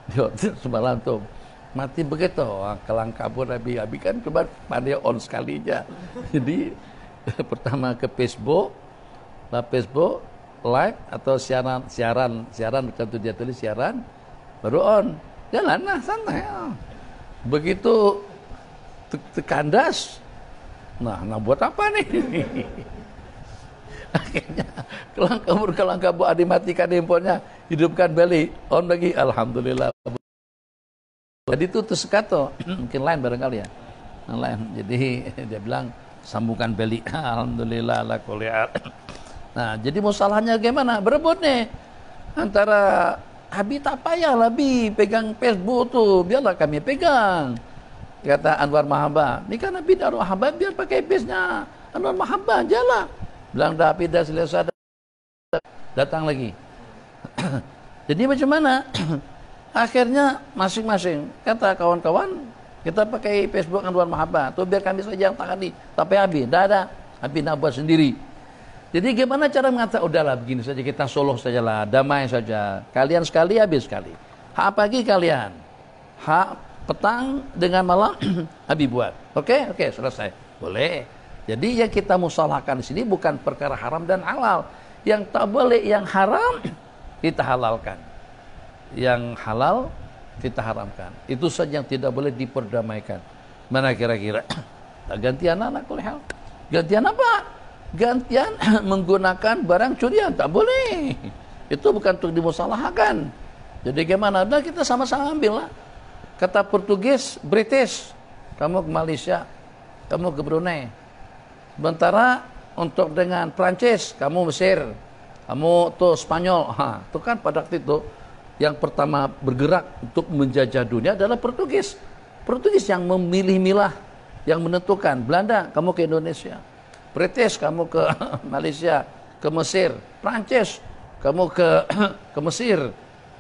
di hotel semalam tuh mati begitu, kelang kabur Nabi kan cuma pandai on sekalinya. Jadi pertama ke Facebook live atau siaran tentu dia tulis siaran, baru on jalan lah santai. Begitu tekandas, nah buat apa nih? Akhirnya kelang kabur dimatikan handphonenya, hidupkan balik, on lagi, alhamdulillah. Jadi itu sekato, mungkin lain barangkali ya, lain. Jadi dia bilang sambungkan balik, alhamdulillah la kulli hal. Nah, jadi masalahnya gimana? Berebut nih antara Habib tak payah Habib pegang Facebook tuh, biarlah kami pegang. Kata Anwar Mahabbah, ini kan Habib Darul Habib biar pakai face-nya Anwar Mahabbah ajalah. Bilang dah Habib dah selesai, datang lagi. Jadi macam mana? Akhirnya masing-masing kata kawan-kawan, kita pakai Facebook Anwar Mahabbah tuh biar kami saja yang tangani. Tapi Habib dah ada, Habib nak buat sendiri. Jadi gimana cara mengatakan, udahlah begini saja, kita solo sajalah, damai saja. Kalian sekali, habis sekali. Hak pagi kalian, hak petang dengan malam Habib buat. Oke, selesai. Boleh. Jadi yang kita musalahkan di sini bukan perkara haram dan halal. Yang tak boleh, yang haram kita halalkan. Yang halal kita haramkan. Itu saja yang tidak boleh diperdamaikan. Mana kira-kira? Gantian anak kulihal. Gantian apa? Gantian menggunakan barang curian, tak boleh. Itu bukan untuk dimusalahkan. Jadi gimana? Udah kita sama-sama ambil lah. Kata Portugis, British, kamu ke Malaysia, kamu ke Brunei. Sementara untuk dengan Prancis, kamu Mesir, kamu tuh Spanyol. Itu kan pada waktu itu yang pertama bergerak untuk menjajah dunia adalah Portugis. Portugis yang memilih-milah, yang menentukan. Belanda, kamu ke Indonesia. British, kamu ke Malaysia, ke Mesir. Prancis, kamu ke Mesir,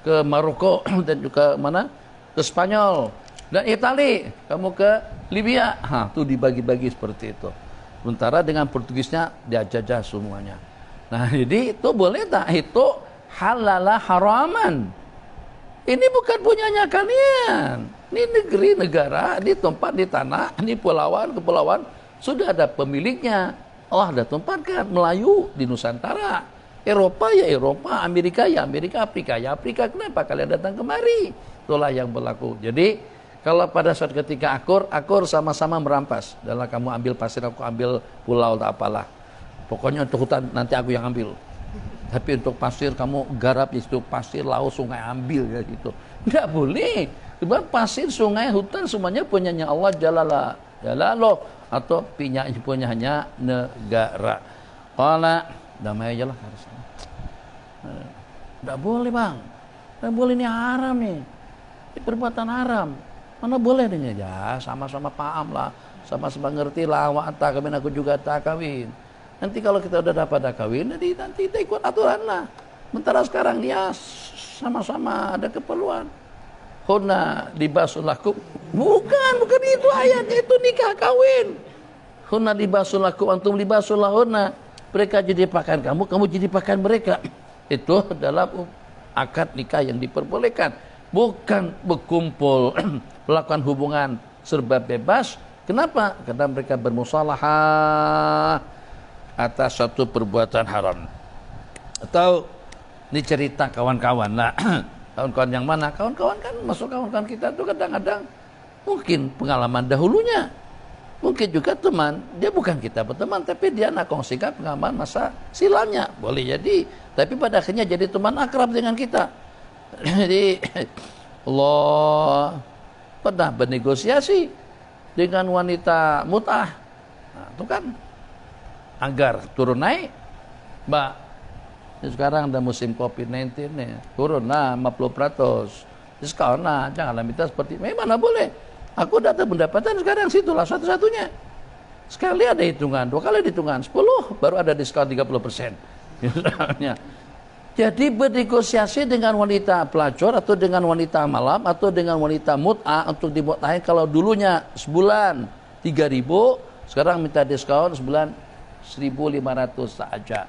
ke Maroko dan juga mana? Ke Spanyol. Dan Itali, kamu ke Libya. Itu dibagi-bagi seperti itu. Sementara dengan Portugisnya dia jajah semuanya. Nah, jadi itu boleh tak? Itu halalah haraman. Ini bukan punyanya kalian. Ini negeri, negara, ini tempat, di tanah, ini kepulauan, sudah ada pemiliknya. Allah dah tempatkan. Melayu di Nusantara, Eropa ya Eropa, Amerika ya Amerika, Afrika ya Afrika. Kenapa kalian datang kemari? Itulah yang berlaku. Jadi kalau pada saat ketika akur sama-sama merampas. Dalam kamu ambil pasir, aku ambil pulau, tak apalah. Pokoknya untuk hutan nanti aku yang ambil. Tapi untuk pasir kamu garap itu pasir, laut, sungai ambil ya gitu. Enggak boleh. Sebab pasir, sungai, hutan semuanya punyanya Allah Jalaloh atau punyanya negara. Qala damai aja lah harusnya. Enggak boleh, Bang. Enggak boleh, ini haram nih. Ini perbuatan haram. Mana boleh nih? Ya sama-sama paham lah, sama-sama ngerti lah. Wa anta kawin, aku juga tak kawin. Nanti kalau kita udah dapat kawin, nanti kita ikut aturan lah. Sementara sekarang dia sama-sama ada keperluan. Hunna libasul lakum. Bukan itu ayatnya, itu nikah kawin. Hunna libasul lakum antum libasul lahunna. Mereka jadi pakaian kamu, kamu jadi pakaian mereka. Itu dalam akad nikah yang diperbolehkan. Bukan berkumpul melakukan hubungan serba bebas Kenapa? Karena mereka bermusalahah atas satu perbuatan haram. Atau ini cerita kawan-kawan lah. Kawan-kawan yang mana? Kawan-kawan kan masuk kawan-kawan kita tuh kadang-kadang mungkin pengalaman dahulunya. Mungkin juga teman, dia bukan kita berteman, tapi dia nak kongsikan pengalaman masa silamnya. Boleh jadi, tapi pada akhirnya jadi teman akrab dengan kita. Jadi Allah pernah bernegosiasi dengan wanita mut'ah. Nah, itu kan agar turun naik. Mbak, ini sekarang ada musim COVID-19 nih, turunlah 50%. Diskon lah, janganlah minta seperti memang boleh. Aku dapat pendapatan sekarang situlah satu-satunya. Sekali ada hitungan, 2 kali hitungan 10, baru ada diskon 30%. Misalnya. Jadi bernegosiasi dengan wanita pelacur atau dengan wanita malam atau dengan wanita mut'ah untuk dimut'ahin. Kalau dulunya sebulan 3.000, sekarang minta diskon sebulan 1.500 saja.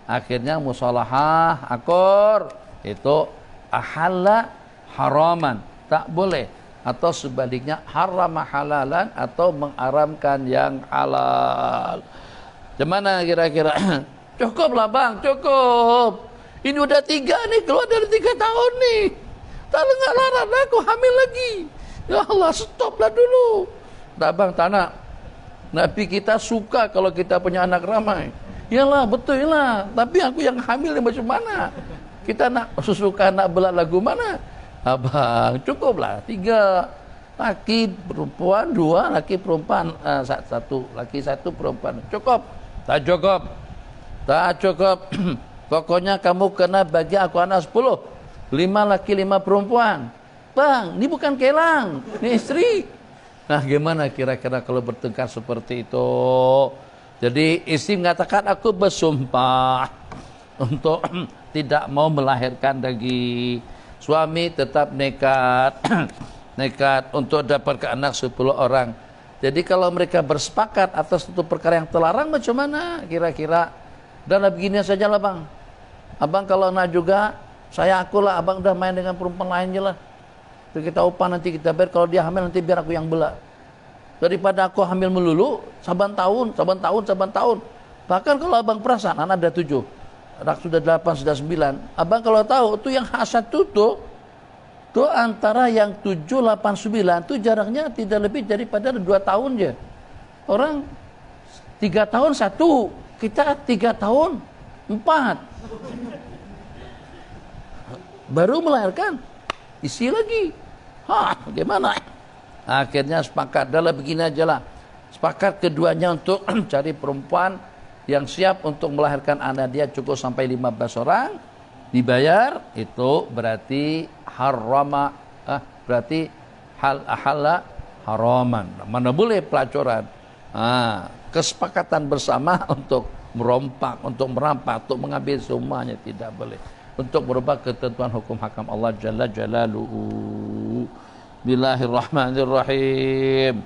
Akhirnya musalahah akor itu ahalla haraman, tak boleh. Atau sebaliknya haram halalan atau mengharamkan yang halal. Gimana kira-kira? Cukup lah bang, cukup. Ini udah 3 nih, keluar dari 3 tahun nih. Tak nggak larang aku hamil lagi. Ya Allah, stoplah dulu. Tak bang, tanah. Nabi kita suka kalau kita punya anak ramai. Iyalah, betul lah. Tapi aku yang hamil macam mana? Kita nak susukan nak belat lagu mana? Abang, cukuplah 3 laki perempuan, 2 laki perempuan, 1 laki 1 perempuan. Cukup? Tak cukup. Tak cukup. Pokoknya kamu kena bagi aku anak 10. 5 laki 5 perempuan. Bang, ini bukan kelang, ini istri. Nah, gimana kira-kira kalau bertengkar seperti itu? Jadi istri mengatakan aku bersumpah untuk tidak mau melahirkan lagi. Suami tetap nekat nekat untuk dapatkan anak 10 orang. Jadi kalau mereka bersepakat atas satu perkara yang terlarang, macam mana kira-kira? Dan begini saja lah bang. Abang kalau nak juga, saya akulah, abang udah main dengan perempuan lain je lah. Itu kita upah nanti kita bayar, kalau dia hamil nanti biar aku yang bela. Daripada aku hamil melulu, saban tahun. Bahkan kalau abang perasaan, anak ada 7. Anak sudah 8, sudah 9. Abang kalau tahu, itu yang H1 tuh antara yang 7, 8, 9, itu jaraknya tidak lebih daripada 2 tahun je. Orang 3 tahun 1, kita 3 tahun 4. Baru melahirkan, isi lagi. Bagaimana? Akhirnya sepakat, adalah begini aja lah. Sepakat keduanya untuk cari perempuan yang siap untuk melahirkan anak dia cukup sampai 15 orang, dibayar, itu berarti harama, berarti ahalla haraman. Mana boleh pelacuran. Kesepakatan bersama untuk merompak, untuk merampak, untuk mengambil semuanya tidak boleh. Untuk merubah ketentuan hukum hakam Allah Jalla Jalaluhu. Bismillahirrahmanirrahim.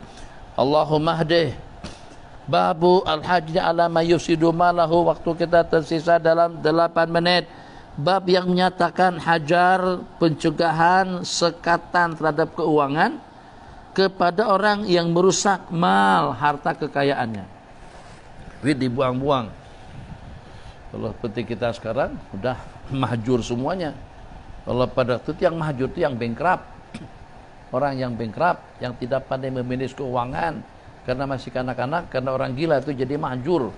Allahumma hdih. Babu al-hajj ala ma yusidu malahu. Waktu kita tersisa dalam 8 menit. Bab yang menyatakan hajar, pencegahan, sekatan terhadap keuangan kepada orang yang merusak mal, harta kekayaannya. Duit dibuang-buang. Kalau seperti kita sekarang sudah mahjur semuanya. Kalau pada waktu itu yang mahjur itu yang bankrupt. Orang yang bankrupt, yang tidak pandai memanage keuangan karena masih kanak-kanak, karena orang gila itu jadi mahjur.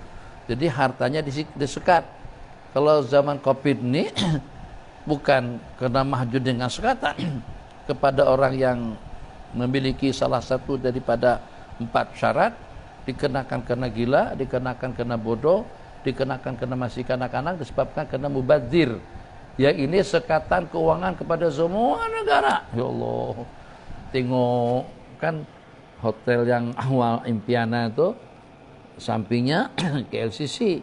Jadi hartanya disekat. Kalau zaman Covid ini bukan karena mahjur dengan sekatan kepada orang yang memiliki salah satu daripada 4 syarat, dikenakan kena gila, dikenakan kena bodoh, dikenakan kena masih kanak-kanak, disebabkan kena mubadzir. Ya, ini sekatan keuangan kepada semua negara. Ya Allah, tengok kan hotel yang awal Impiana itu sampingnya KLCC.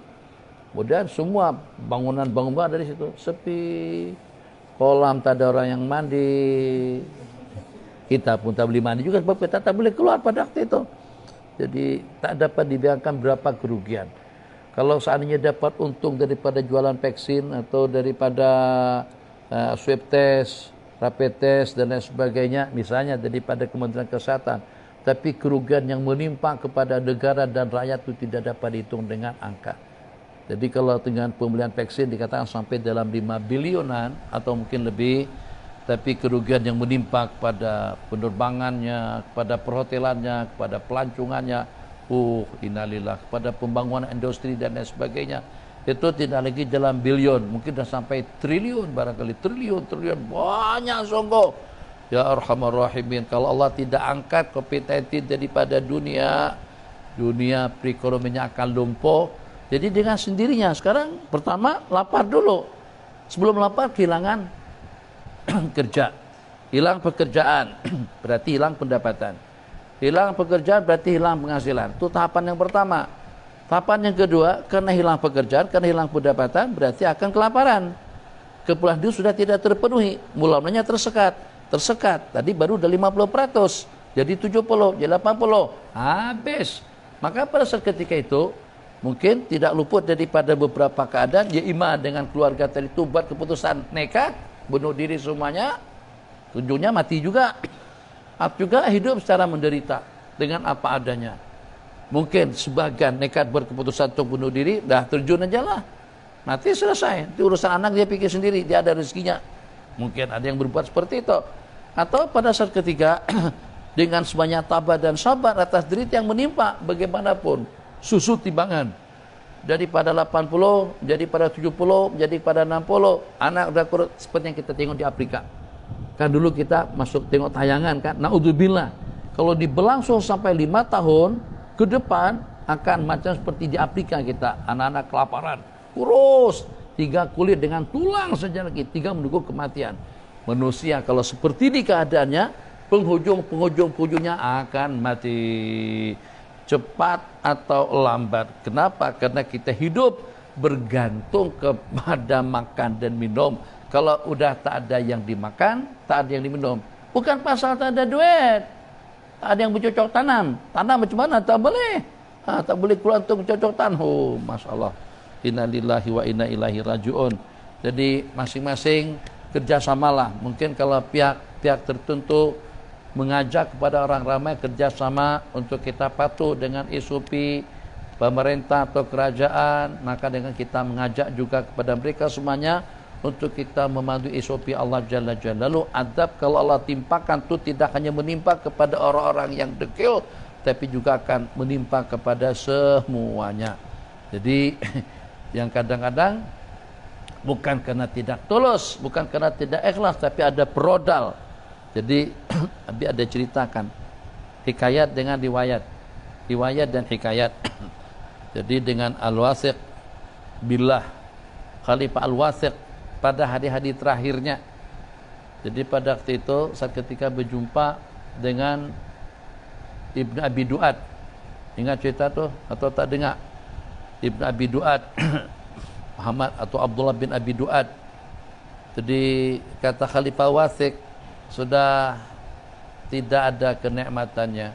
Kemudian semua bangunan-bangunan dari situ sepi, kolam tak ada orang yang mandi. Kita pun tak boleh mandi juga sebab kita tak boleh keluar pada waktu itu. Jadi tak dapat dibayangkan berapa kerugian. Kalau seandainya dapat untung daripada jualan vaksin atau daripada swab test, rapid test dan lain sebagainya, misalnya daripada Kementerian Kesehatan tapi kerugian yang menimpa kepada negara dan rakyat itu tidak dapat dihitung dengan angka. Jadi kalau dengan pembelian vaksin dikatakan sampai dalam 5 bilionan atau mungkin lebih, tapi kerugian yang menimpa kepada penerbangannya, kepada perhotelannya, kepada pelancongannya, innalillah, kepada pembangunan industri dan lain sebagainya, itu tidak lagi dalam bilion, mungkin sudah sampai triliun barangkali, triliun, banyak sungguh. Ya Arhamar Rahimin, kalau Allah tidak angkat COVID-19 daripada dunia perekonomiannya akan lumpuh. Jadi dengan sendirinya sekarang pertama lapar dulu. Sebelum lapar kehilangan kerja. Hilang pekerjaan berarti hilang pendapatan. Hilang pekerjaan berarti hilang penghasilan. Itu tahapan yang pertama. Tahapan yang kedua, karena hilang pekerjaan, karena hilang pendapatan berarti akan kelaparan. Kebutuhan hidup sudah tidak terpenuhi, mulanya tersekat. Tadi baru udah 50%, jadi 70, jadi 80, habis. Maka pada saat ketika itu mungkin tidak luput daripada beberapa keadaan, ya ima dengan keluarga tadi itu buat keputusan nekat, bunuh diri semuanya, ujungnya mati juga. Atau juga hidup secara menderita dengan apa adanya. Mungkin sebagian nekat berkeputusan untuk bunuh diri, dah terjun aja lah. Mati selesai, itu urusan anak dia pikir sendiri, dia ada rezekinya. Mungkin ada yang berbuat seperti itu. Atau pada saat ketiga, dengan sebanyak tabah dan sabar atas derita yang menimpa, bagaimanapun, susu timbangan. Daripada 80, jadi pada 70, jadi pada 60, anak udah kurut, seperti yang kita tengok di Afrika. Kan dulu kita masuk tengok tayangan kan, naudzubillah. Kalau diberlangsung sampai 5 tahun, ke depan akan macam seperti di Afrika kita, anak-anak kelaparan, kurus, 3 kulit dengan tulang saja lagi, 3 menunggu kematian. Manusia kalau seperti ini keadaannya, penghujung-penghujungnya akan mati cepat atau lambat. Kenapa? Karena kita hidup bergantung kepada makan dan minum. Kalau udah tak ada yang dimakan, tak ada yang diminum. Bukan pasal tak ada duit, tak ada yang bercocok tanam. Tanam macam mana? Tak boleh. Tak boleh keluar untuk bercocok tanam. Masya Allah. Inna lillahi wa inna ilaihi raji'un. Jadi masing-masing kerjasamalah. Mungkin kalau pihak tertentu mengajak kepada orang ramai kerjasama untuk kita patuh dengan SOP pemerintah atau kerajaan, maka dengan kita mengajak juga kepada mereka semuanya untuk kita mematuhi SOP Allah Jalla Jalaluhu. Adab kalau Allah timpakan itu tidak hanya menimpa kepada orang-orang yang dekil, tapi juga akan menimpa kepada semuanya. Jadi yang kadang-kadang bukan karena tidak tulus, bukan karena tidak ikhlas, tapi ada perodal. Jadi Abi ada ceritakan hikayat dengan riwayat dan hikayat. Jadi dengan Al-Wasiq billah, Khalifah Al-Wasiq pada hari-hari terakhirnya. Jadi pada waktu itu saat ketika berjumpa dengan Ibn Abi Du'ad. Ingat cerita tu atau tak dengar? Ibn Abi Du'ad Muhammad atau Abdullah bin Abi Du'ad. Jadi kata Khalifah Wasiq, sudah tidak ada kenikmatannya.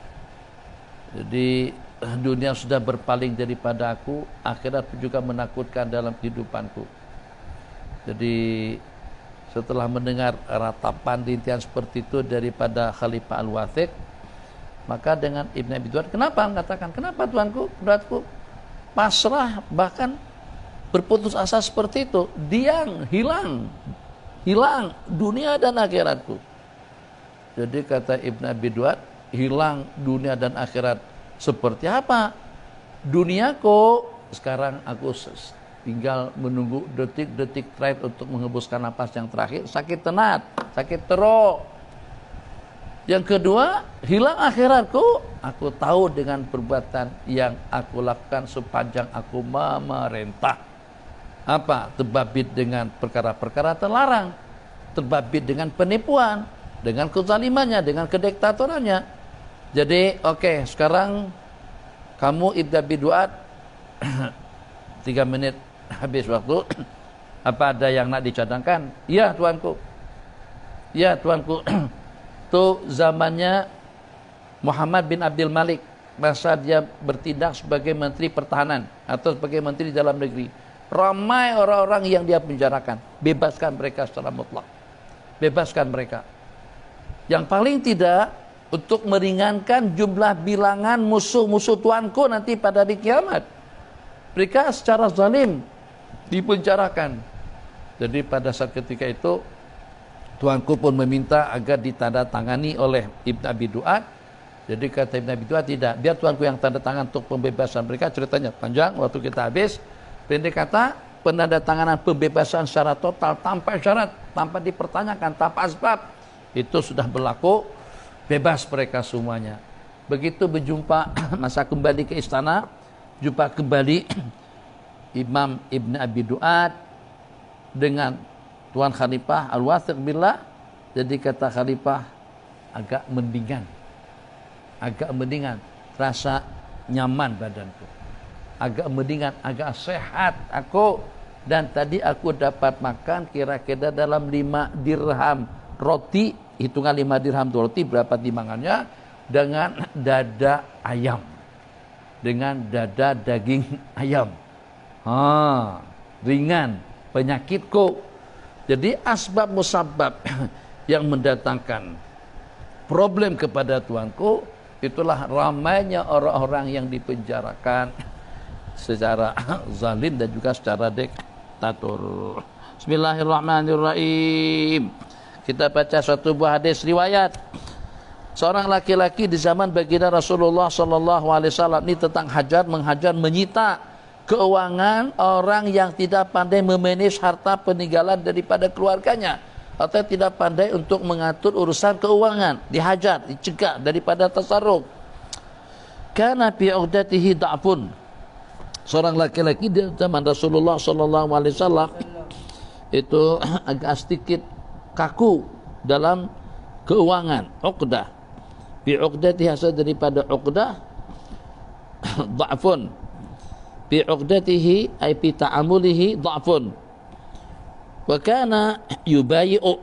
Jadi dunia sudah berpaling daripada aku, akhirat juga menakutkan dalam kehidupanku. Jadi setelah mendengar ratapan rintihan seperti itu daripada Khalifah Al-Wasiq, maka dengan Ibn Abi Du'ad, kenapa mengatakan, kenapa tuanku, beratku pasrah, bahkan berputus asa seperti itu, diam, hilang dunia dan akhiratku. Jadi kata Ibn Abi Du'ad, hilang dunia dan akhirat seperti apa? Duniaku sekarang aku tinggal menunggu detik-detik terakhir untuk menghembuskan napas yang terakhir, sakit tenat, sakit teruk. Yang kedua, hilang akhiratku, aku tahu dengan perbuatan yang aku lakukan sepanjang aku memerintah. Apa? Terbabit dengan perkara-perkara terlarang, terbabit dengan penipuan, dengan kezalimannya, dengan kedektatorannya. Jadi oke, sekarang kamu Ibn Abi Du'ad 3 menit habis waktu. Apa ada yang nak dicadangkan? Ya tuanku, ya tuanku. Itu zamannya Muhammad bin Abdul Malik, masa dia bertindak sebagai menteri pertahanan atau sebagai menteri dalam negeri. Ramai orang-orang yang dia penjarakan, bebaskan mereka secara mutlak, bebaskan mereka. Yang paling tidak untuk meringankan jumlah bilangan musuh-musuh tuanku nanti pada hari kiamat. Mereka secara zalim dipenjarakan. Jadi pada saat ketika itu tuanku pun meminta agar ditandatangani oleh Ibn Abi Du'ad. Jadi kata Ibn Abi Du'ad, tidak, biar tuanku yang tanda tangan untuk pembebasan mereka. Ceritanya panjang, waktu kita habis. Pendek kata, penandatanganan pembebasan secara total tanpa syarat, tanpa dipertanyakan, tanpa asbab, itu sudah berlaku, bebas mereka semuanya. Begitu berjumpa masa kembali ke istana, jumpa kembali Imam Ibn Abi Du'ad dengan Tuan Khalifah Al-Wathiq Billah. Jadi kata Khalifah, agak mendingan, rasa nyaman badanku, agak mendingan, agak sehat aku, dan tadi aku dapat makan kira-kira dalam 5 dirham roti, hitungan 5 dirham roti berapa timbangannya, dengan dada ayam, dengan dada daging ayam. Ringan penyakitku. Jadi asbab musabab yang mendatangkan problem kepada tuanku, itulah ramainya orang-orang yang dipenjarakan secara zalim dan juga secara diktator. Bismillahirrahmanirrahim. Kita baca satu buah hadis riwayat. Seorang laki-laki di zaman baginda Rasulullah sallallahu alaihi wasallam ini tentang menghajar, menyita keuangan orang yang tidak pandai memanage harta peninggalan daripada keluarganya, atau tidak pandai untuk mengatur urusan keuangan, dihajar, dicegah daripada tasarruf. Kana fi uqdatihi da'fun. Seorang laki-laki di zaman Rasulullah sallallahu alaihi wasallam itu agak sedikit kaku dalam keuangan, uqdah. Fi uqdatihi, asal daripada uqdah, da'fun. Fi uqdatihi ay fi ta'amulihi dha'fun. Wa kana yubayi'u,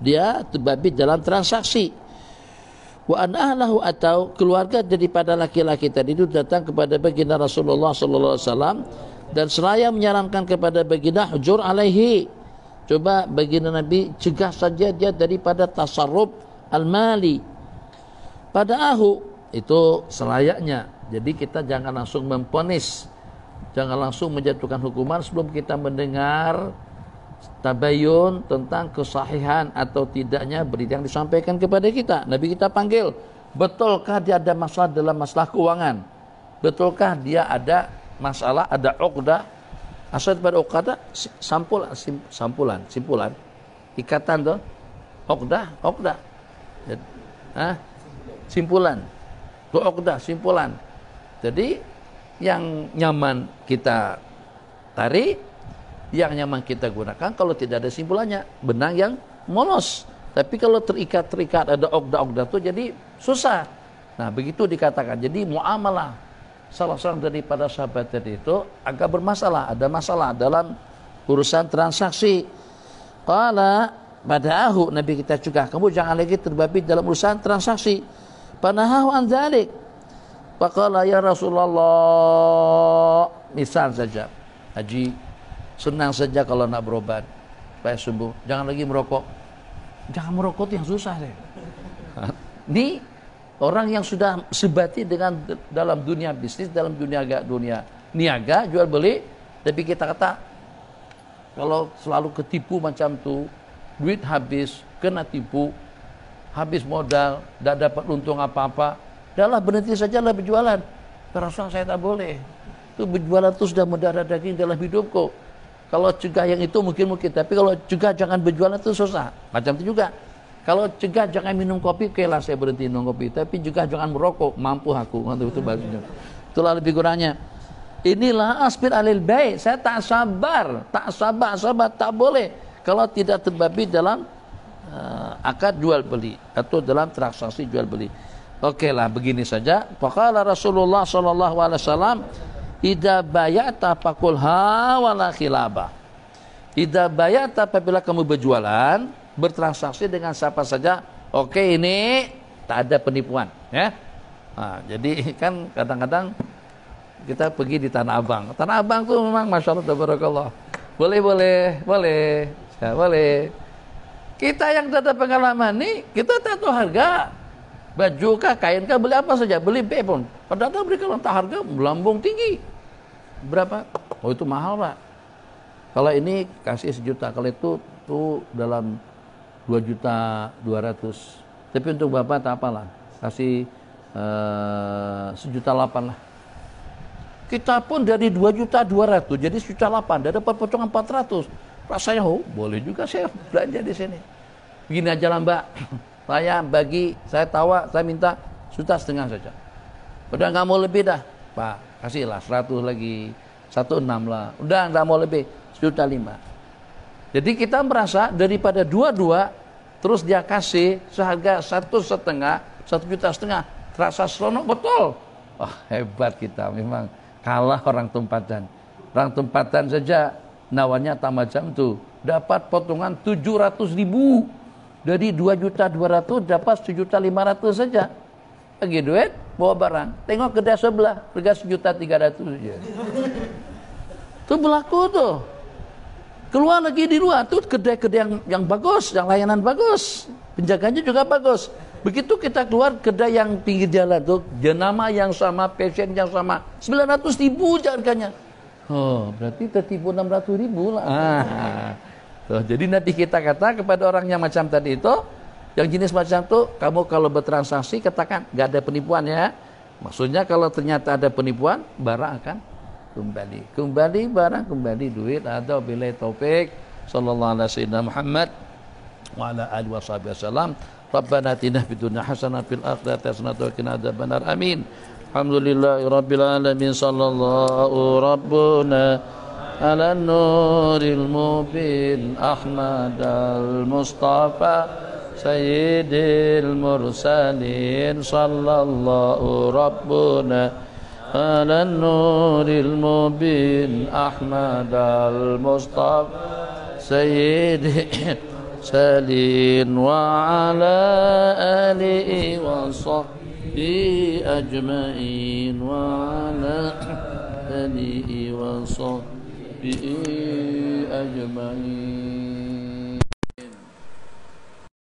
dia terbabit dalam transaksi. Wa an ahlahu, atau keluarga daripada laki-laki tadi itu datang kepada baginda Rasulullah sallallahu alaihi wasallam dan seraya menyarankan kepada baginda hujur alaihi, coba baginda Nabi cegah saja dia daripada tasarruf al-mali. Pada ahu itu selayaknya. Jadi kita jangan langsung memponis, jangan langsung menjatuhkan hukuman sebelum kita mendengar tabayun tentang kesahihan atau tidaknya berita yang disampaikan kepada kita. Nabi kita panggil, betulkah dia ada masalah dalam masalah keuangan? Betulkah dia ada masalah, ada uqdah? Asal pada uqdah, simpulan, ikatan tuh, uqdah, simpulan, tuh uqdah, simpulan. Jadi yang nyaman kita tarik, yang nyaman kita gunakan. Kalau tidak ada simpulannya, benang yang molos. Tapi kalau terikat ada uqdah itu jadi susah. Nah begitu dikatakan. Jadi muamalah salah seorang daripada sahabat tadi itu agak bermasalah, ada masalah dalam urusan transaksi. Qala badahu, Nabi kita juga, kamu jangan lagi terbabit dalam urusan transaksi. Panahahu an dzalik. Faqala ya Rasulullah, misal saja, Haji senang saja kalau nak berobat supaya sembuh, jangan lagi merokok. Jangan merokok itu yang susah deh. Ini orang yang sudah sebati dengan dalam dunia bisnis, dalam dunia niaga, jual beli, tapi kita kata kalau selalu ketipu macam tu, duit habis, kena tipu, habis modal, tidak dapat untung apa-apa, dahlah berhenti sajalah berjualan. Rasul saya tak boleh. Itu berjualan itu sudah mendarah daging dalam hidupku. Kalau cegah yang itu mungkin, tapi kalau cegah jangan berjualan itu susah. Macam itu juga. Kalau cegah jangan minum kopi, okelah saya berhenti minum kopi. Tapi juga jangan merokok, mampu aku. Itu bagusnya. Itulah lebih kurangnya. Inilah aspir alil baik. Saya tak sabar, tak boleh kalau tidak terbabit dalam akad jual beli atau dalam transaksi jual beli. Okelah, begini saja. Faqala Rasulullah sallallahu alaihi wasallam, idza bayata faqul ha wala khilaba. Idza bayata, apabila kamu berjualan, bertransaksi dengan siapa saja, oke, ini tak ada penipuan, ya. Nah, jadi kan kadang-kadang kita pergi di Tanah Abang. Tanah Abang tuh memang masya Allah tabarakallah. Boleh. Ya, boleh. Kita yang tidak ada pengalaman nih, kita tak tahu harga. Baju kah, kain kah, beli apa saja, beli B pun. Padahal mereka lontar harga melambung tinggi. Berapa? Oh itu mahal Pak. Kalau ini kasih 1 juta, kalau itu tuh dalam 2.200.000. Tapi untuk Bapak tak apalah, kasih 1.8 juta lah. Kita pun dari 2.200.000 jadi 1.8 juta, dan dapat potongan 400. Rasanya boleh juga saya belanja di sini. Begini aja lah Mbak. Saya tawa, saya minta 1,5 juta saja. Udah nggak mau lebih dah, Pak. Kasihlah 100 lagi, 1,6 lah. Udah nggak mau lebih, 1,5 juta. Jadi kita merasa daripada 2,2 terus dia kasih seharga 1,5, 1,5 juta, terasa seronok betul. Oh hebat kita, memang kalah orang tempatan. Orang tempatan saja nawanya tak macam tu, dapat potongan 700.000. Dari 2.200.000 dapat 1.500.000 saja. Bagi duit, bawa barang. Tengok kedai sebelah, harga 1.300.000 saja. Itu berlaku tuh. Keluar lagi di luar tuh kedai-kedai yang bagus, yang layanan bagus, penjaganya juga bagus. Begitu kita keluar kedai yang pinggir jalan tuh, jenama yang sama, passion yang sama, 900.000 harganya. Oh, berarti tertipu 600.000 lah. Tuh, jadi nanti kita kata kepada orang yang macam tadi itu, yang jenis macam itu, kamu kalau bertransaksi katakan nggak ada penipuan ya. Maksudnya kalau ternyata ada penipuan, barang akan kembali barang, kembali duit. Atau bila taufik sallallahu alaihi wasallam Muhammad wa ala alihi wasallam. Rabbana atina fid dunya hasanah fil akhirati hasanah wa qina adzabannar. Amin. Alhamdulillahirabbil alamin. Sallallahu rabbuna على النور المبين أحمد المصطفى سيد المرسلين صلى الله ربنا على النور المبين أحمد المصطفى سيد المرسلين وعلى آله وصحبه أجمعين وعلى آله وصحبه أجمعين.